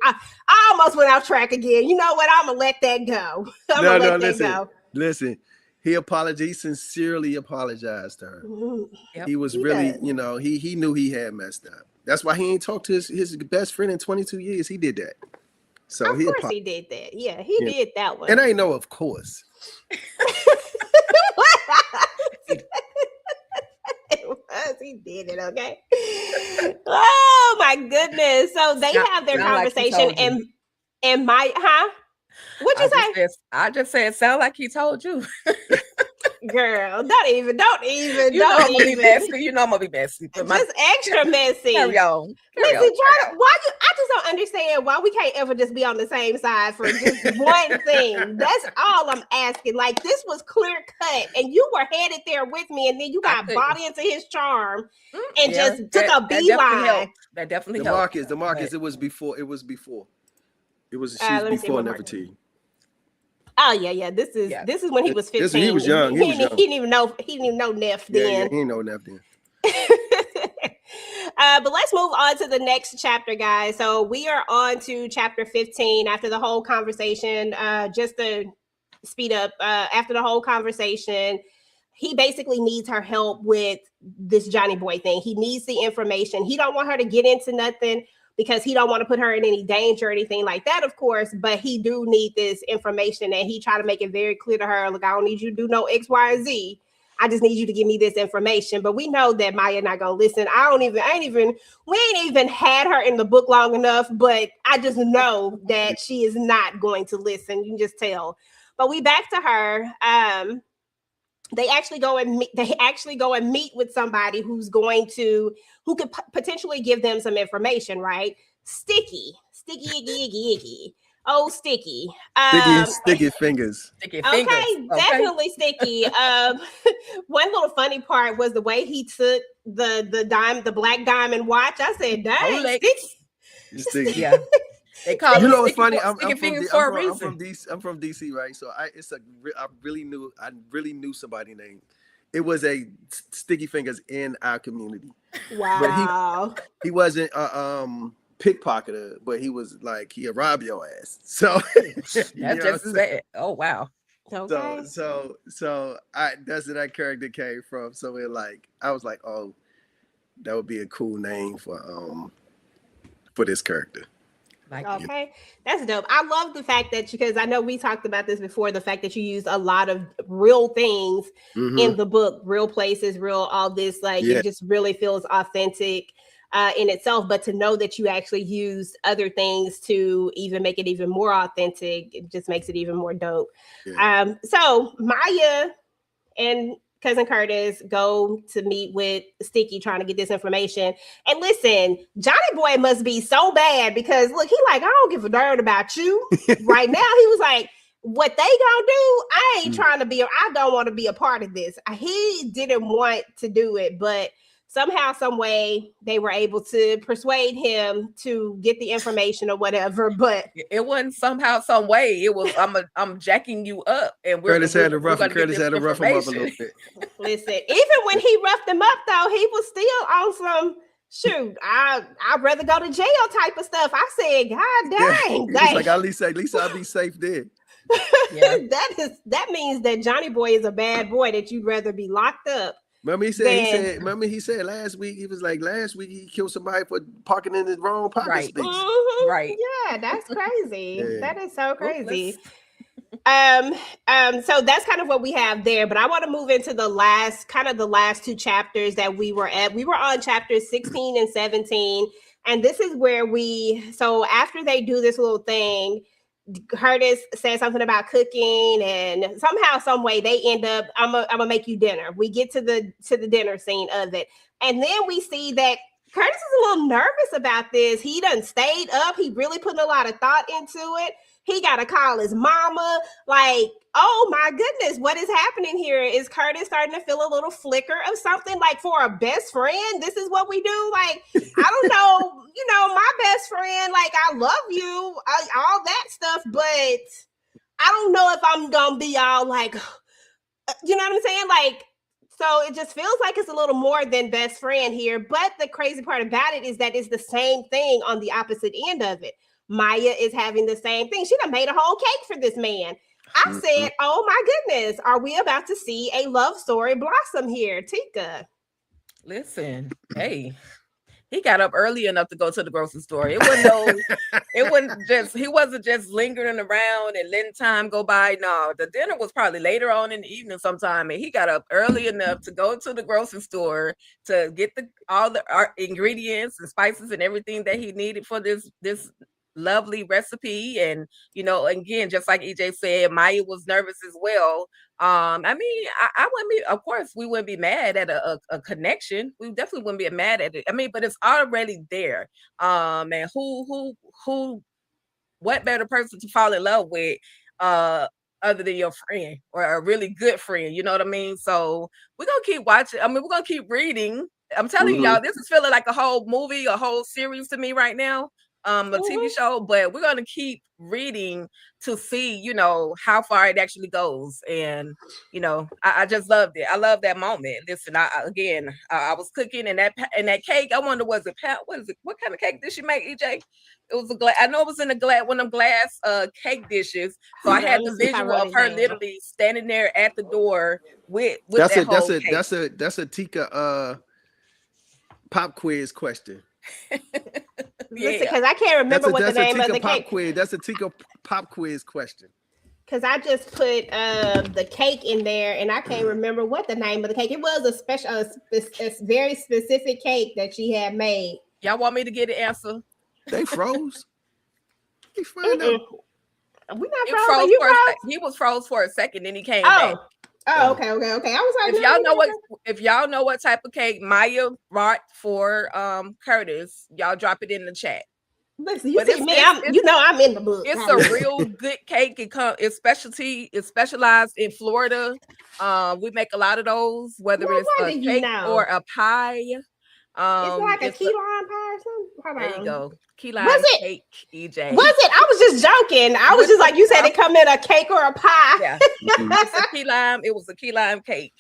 I almost went off track again. You know what? I'm going to let that go. Listen, he sincerely apologized to her. Yep. He was really, he knew he had messed up. That's why he ain't talked to his best friend in 22 years. He did that. So of course he did that. Yeah, he did that one. And I know, of course. He did it, okay? Oh my goodness. So they have their conversation and my what'd you say? I just said sound like he told you. Girl, don't even. You know I'm gonna be messy. You know I'm gonna be messy. Just extra messy. Carry on. I just don't understand why we can't ever just be on the same side for just one thing. That's all I'm asking. Like this was clear cut, and you were headed there with me, and then you got bought into his charm and just took a beeline. That definitely helped. The Marcus. It was before. She was before Nefertiti. Oh yeah. This is when he was 15. He was young. He didn't even know Neff then. Yeah, he didn't know Neff then. But let's move on to the next chapter, guys. So we are on to chapter 15 after the whole conversation. Just to speed up, after the whole conversation, he basically needs her help with this Johnny Boy thing. He needs the information. He don't want her to get into nothing because he don't want to put her in any danger or anything like that, of course, but he do need this information, and he try to make it very clear to her, look, I don't need you to do no X, Y, and Z. I just need you to give me this information. But we know that Maya not gonna listen. We ain't even had her in the book long enough, but I just know that she is not going to listen. You can just tell. But we back to her. They actually go and meet with somebody who could potentially give them some information, right? Sticky, iggy. Oh, Sticky. Sticky fingers. Okay, definitely Sticky. One little funny part was the way he took the black diamond watch. I said, dang, Sticky. Yeah. They call You them know what's funny? sticky fingers for a reason. I'm from DC, right? So I really knew somebody named. It was a sticky fingers in our community. Wow. But he wasn't a pickpocketer, but he was like he'll rob your ass. So That's just as bad. Oh wow. Okay. So that's where that character came from. So I was like, oh, that would be a cool name for this character. Okay, that's dope. I love the fact that because I know we talked about this before, the fact that you use a lot of real things in the book, real places, real all this, like it just really feels authentic in itself. But to know that you actually used other things to even make it even more authentic, it just makes it even more dope. Yeah. So Maya and Cousin Curtis go to meet with Sticky trying to get this information. And listen, Johnny Boy must be so bad because look, he like, I don't give a darn about you. Right now, he was like, what they gonna do? I ain't trying to be, I don't want to be a part of this. He didn't want to do it, but somehow, some way, they were able to persuade him to get the information or whatever. But it wasn't somehow, some way. It was I'm jacking you up, and Curtis had to rough him up a little bit. Listen, even when he roughed him up, though, he was still on some shoot. I'd rather go to jail type of stuff. I said, God dang, he was like at least I'll be safe there. Yeah. that means that Johnny Boy is a bad boy. That you'd rather be locked up. Remember he said last week, he was like, last week he killed somebody for parking in the wrong parking space. Mm-hmm. Right. Yeah, that's crazy. That is so crazy. So that's kind of what we have there. But I want to move into the last two chapters that we were at. We were on chapters 16 and 17. And this is where so after they do this little thing, Curtis said something about cooking, and somehow, some way, they end up. I'm gonna make you dinner. We get to the dinner scene of it, and then we see that Curtis is a little nervous about this. He done stayed up. He really putting a lot of thought into it. He got to call his mama. Like, oh my goodness, what is happening here? Is Curtis starting to feel a little flicker of something? Like, for a best friend, this is what we do? Like, I don't know. My best friend, like, I love you, all that stuff, but I don't know if I'm gonna be all like, you know what I'm saying? Like, so it just feels like it's a little more than best friend here. But the crazy part about it is that it's the same thing on the opposite end of it. Maya is having the same thing. She done made a whole cake for this man. I said, oh my goodness, are we about to see a love story blossom here? Tika. Listen, hey, he got up early enough to go to the grocery store. He wasn't just lingering around and letting time go by. No, the dinner was probably later on in the evening sometime, and he got up early enough to go to the grocery store to get all the ingredients and spices and everything that he needed for this lovely recipe. And again, just like EJ said, Maya was nervous as well. I wouldn't be, of course we wouldn't be mad at a connection. We definitely wouldn't be mad at it. But it's already there. And what better person to fall in love with other than your friend, or a really good friend, you know what I mean? So we're gonna keep watching. We're gonna keep reading. I'm telling y'all, this is feeling like a whole movie, a whole series to me right now. A TV show, but we're gonna keep reading to see, how far it actually goes. And I just loved it. I love that moment. Listen, I was cooking, and that cake, I wonder, was it what is it? What kind of cake did she make, EJ? It was I know it was in one of them glass cake dishes. So I had the visual of her literally standing there at the door with that whole cake. That's a Tika pop quiz question. Listen, because I can't remember what the name of the cake. Quiz. That's a Tika pop quiz question. Because I just put the cake in there, and I can't remember what the name of the cake. It was a very specific cake that she had made. Y'all want me to get the answer? They froze. They find out. We not froze. He was froze for a second, then he came back. Oh, okay. I was like, if y'all know what type of cake Maya brought for Curtis, y'all drop it in the chat. Listen, you see me, I'm in the book. It's a real good cake. It's specialized in Florida. We make a lot of those, whether it's a cake or a pie. It's like a key lime pie or something. Hold There you on. go. Key Was lime it? cake, EJ. Was it? I was just joking. I was just like, you said it come in a cake or a pie. Yeah. It's a key lime. It was a key lime cake.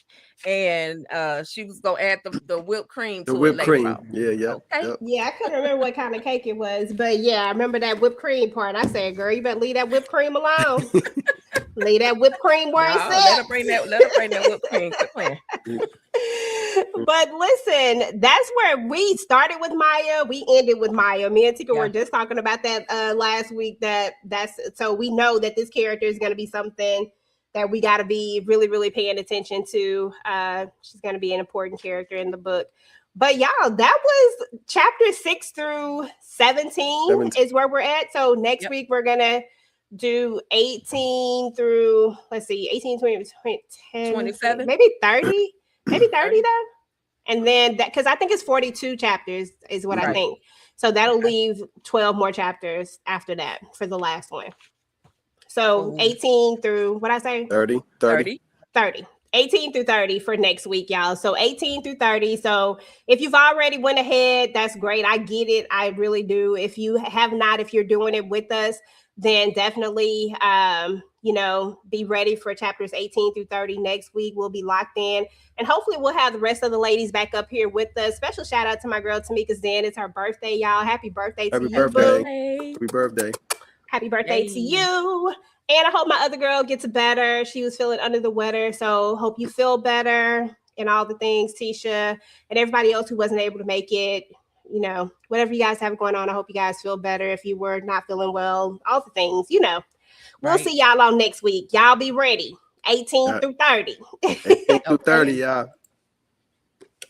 And she was gonna add the whipped cream The to it whipped later cream. on. Yeah, yeah. Okay. Yep. Yeah, I couldn't remember what kind of cake it was, but yeah, I remember that whipped cream part. I said, "Girl, you better leave that whipped cream alone. Leave that whipped cream where it's Let her at." bring that. Let her bring that whipped cream. Quit playing. But listen, that's where we started with Maya. We ended with Maya. Me and Tika were just talking about that last week. That's so we know that this character is going to be something that we got to be really, really paying attention to. She's going to be an important character in the book. But y'all, that was chapter 6 through 17 is where we're at. So next week we're gonna do 18 through 18, 20, 10, 27, maybe 30, maybe 30 though. And then that, because I think it's 42 chapters is what I think. So that'll leave 12 more chapters after that for the last one. So 18 through what I say? 30. 18 through 30 for next week, y'all. So 18 through 30. So if you've already went ahead, that's great. I get it. I really do. If you have not, if you're doing it with us, then definitely, be ready for chapters 18 through 30 next week. We'll be locked in. And hopefully we'll have the rest of the ladies back up here with us. Special shout out to my girl, Tamika Zen. It's her birthday, y'all. Happy birthday to you, boo. Happy birthday. Happy birthday to you. And I hope my other girl gets better. She was feeling under the weather. So hope you feel better and all the things, Tisha, and everybody else who wasn't able to make it. Whatever you guys have going on, I hope you guys feel better. If you were not feeling well, all the things, We'll see y'all on next week. Y'all be ready. 18 through 30. 18 through 30, y'all.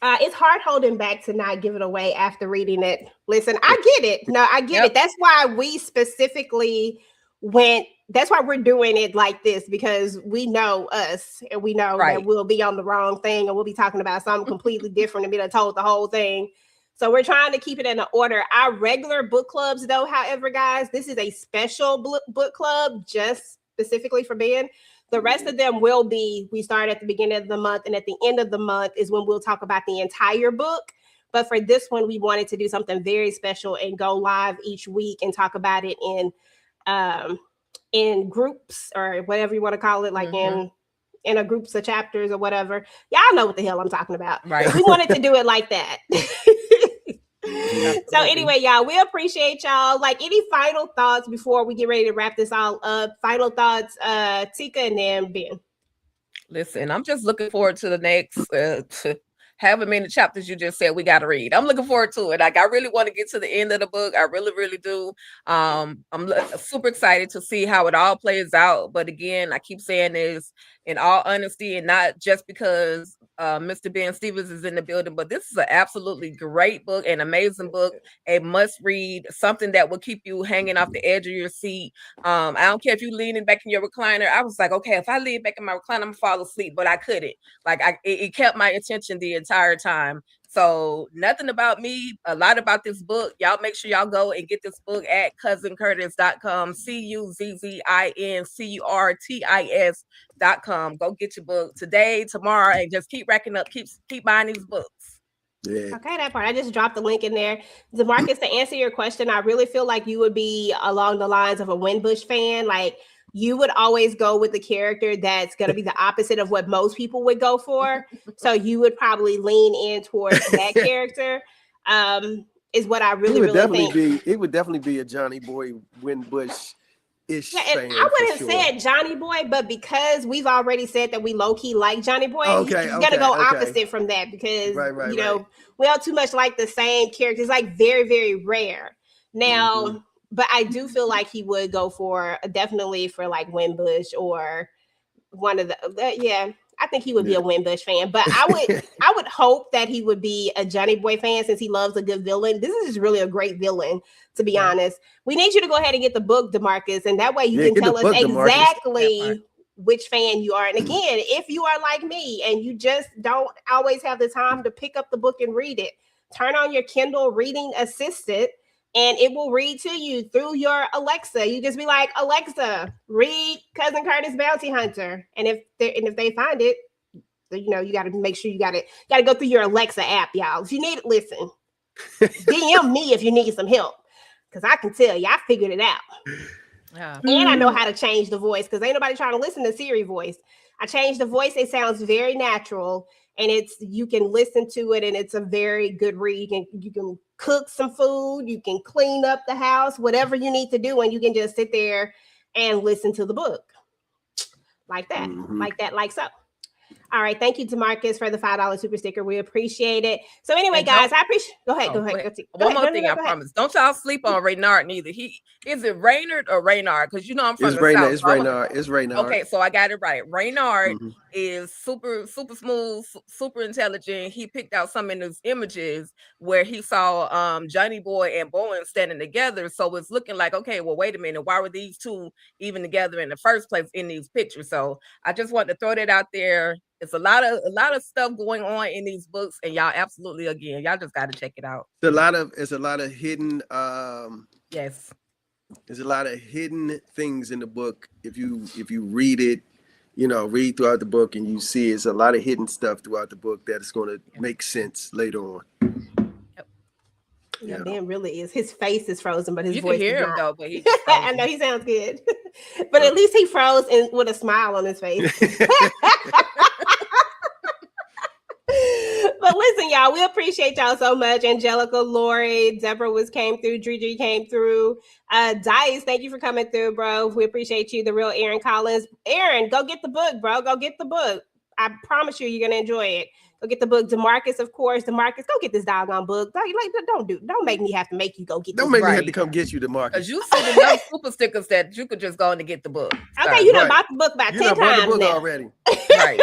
It's hard holding back to not give it away after reading it. Listen, I get it. No, I get it. That's why we specifically that's why we're doing it like this, because we know us and we know that we'll be on the wrong thing and we'll be talking about something completely different and be told the whole thing. So we're trying to keep it in the order. Our regular book clubs, though, however, guys, this is a special book club just specifically for Ben. The rest of them will be, we start at the beginning of the month, and at the end of the month is when we'll talk about the entire book. But for this one, we wanted to do something very special and go live each week and talk about it in groups or whatever you want to call it, like in a groups of chapters or whatever. Y'all know what the hell I'm talking about. Right. We wanted to do it like that. So anyway, y'all, we appreciate y'all. Like, any final thoughts before we get ready to wrap this all up? Final thoughts, Tika, and then Ben. Listen, I'm just looking forward to the next however many chapters you just said we got to read. I'm looking forward to it. Like, I really want to get to the end of the book. I really, really do. I'm super excited to see how it all plays out. But again, I keep saying this in all honesty, and not just because Mr. Ben Stevens is in the building, but this is an absolutely great book, an amazing book, a must read, something that will keep you hanging off the edge of your seat. I don't care if you're leaning back in your recliner. I was like, okay, if I lean back in my recliner, I'm gonna fall asleep, but I couldn't. Like, it kept my attention the entire time. So nothing about me, a lot about this book. Y'all make sure y'all go and get this book at cousincurtis.com, CUZZINCURTIS.com. Go get your book today, tomorrow, and just keep racking up, keep buying these books. Yeah. Okay, that part. I just dropped the link in there. DeMarcus, to answer your question, I really feel like you would be along the lines of a Windbush fan. Like, you would always go with the character that's going to be the opposite of what most people would go for. So you would probably lean in towards that character. Is what I really think. It would definitely be a Johnny Boy Windbush-ish fan. I wouldn't have said Johnny Boy, but because we've already said that we low-key like Johnny Boy, you got to go opposite from that, because we all too much like the same characters. Like, very, very rare. Now, but I do feel like he would go definitely for like Windbush or one of the I think he would be a Windbush fan, but I would hope that he would be a Johnny Boy fan, since he loves a good villain. This is really a great villain, to be honest. We need you to go ahead and get the book, DeMarcus, and that way you can tell us exactly which fan you are. And again, if you are like me and you just don't always have the time to pick up the book and read it, turn on your Kindle reading assistant, and it will read to you through your Alexa. You just be like, Alexa, read Cousin Curtis Bounty Hunter. And if they find it, you got to make sure you got to go through your Alexa app, y'all. If you need it, listen. DM me if you need some help, because I can tell you, I figured it out. Yeah. And I know how to change the voice, because ain't nobody trying to listen to Siri voice. I changed the voice. It sounds very natural, and you can listen to it, and it's a very good read. You can cook some food, you can clean up the house, whatever you need to do, and you can just sit there and listen to the book like that, like so. All right, thank you to Marcus for the $5 super sticker. We appreciate it. So anyway, guys, I appreciate. Go ahead. One more thing, I promise. Don't y'all sleep on Reynard neither. Is it Raynard or Reynard? Because you know I'm from the South. It's Reynard. It's Reynard. Okay, so I got it right. Reynard is super smooth, super intelligent. He picked out some of those images where he saw Johnny Boy and Bowen standing together. So it's looking like, okay, well, wait a minute, why were these two even together in the first place in these pictures? So I just want to throw that out there. It's a lot of stuff going on in these books, and y'all absolutely, again, y'all just got to check it out. It's a lot of hidden yes. There's a lot of hidden things in the book. If you read it, read throughout the book, and you see it's a lot of hidden stuff throughout the book that is going to make sense later on. Yeah, Dan really is. His face is frozen, but his voice can hear is him not. though. But I know he sounds good, but at least he froze with a smile on his face. But listen, y'all, we appreciate y'all so much. Angelica, Lori, Deborah came through, Dri came through. Dice, thank you for coming through, bro. We appreciate you. The real Aaron Collins. Aaron, go get the book, bro. Go get the book. I promise you're gonna enjoy it. Go get the book. DeMarcus, of course. DeMarcus, go get this doggone book. Don't make me have to make you go get. Don't make me have to come get you, DeMarcus. Because you see enough super stickers that you could just go in and get the book. Okay, you done bought the book about 10 times bought the book now. already. Right.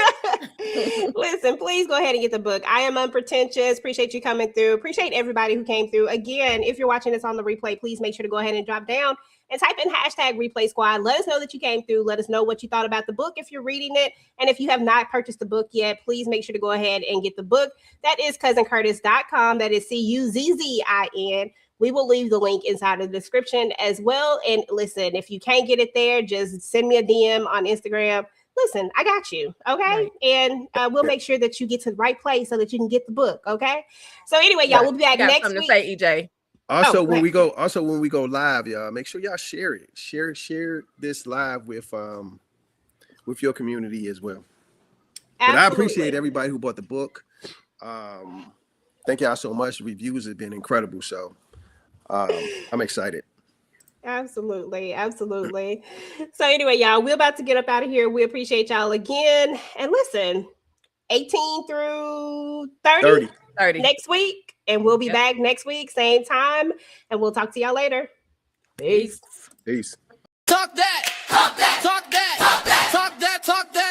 Listen, please go ahead and get the book. I am unpretentious. Appreciate you coming through. Appreciate everybody who came through. Again, if you're watching this on the replay, please make sure to go ahead and drop down and type in #replay squad. Let us know that you came through. Let us know what you thought about the book if you're reading it. And if you have not purchased the book yet, please make sure to go ahead and get the book. That is cousincurtis.com. That is CUZZIN. We will leave the link inside of the description as well. And listen, if you can't get it there, just send me a DM on Instagram. Listen, I got you. Okay. Right. And we'll make sure that you get to the right place so that you can get the book. Okay. So anyway, y'all, we'll be back next week. To say, EJ. Also, when we go live, y'all, make sure y'all share it. Share this live with your community as well. Absolutely. But I appreciate everybody who bought the book. Thank y'all so much. The reviews have been incredible. So I'm excited. Absolutely. So anyway, y'all, we're about to get up out of here. We appreciate y'all again. And listen, 18 through 30. Next week. And we'll be back next week, same time. And we'll talk to y'all later. Peace. Peace. Talk that. Talk that. Talk that. Talk that. Talk that.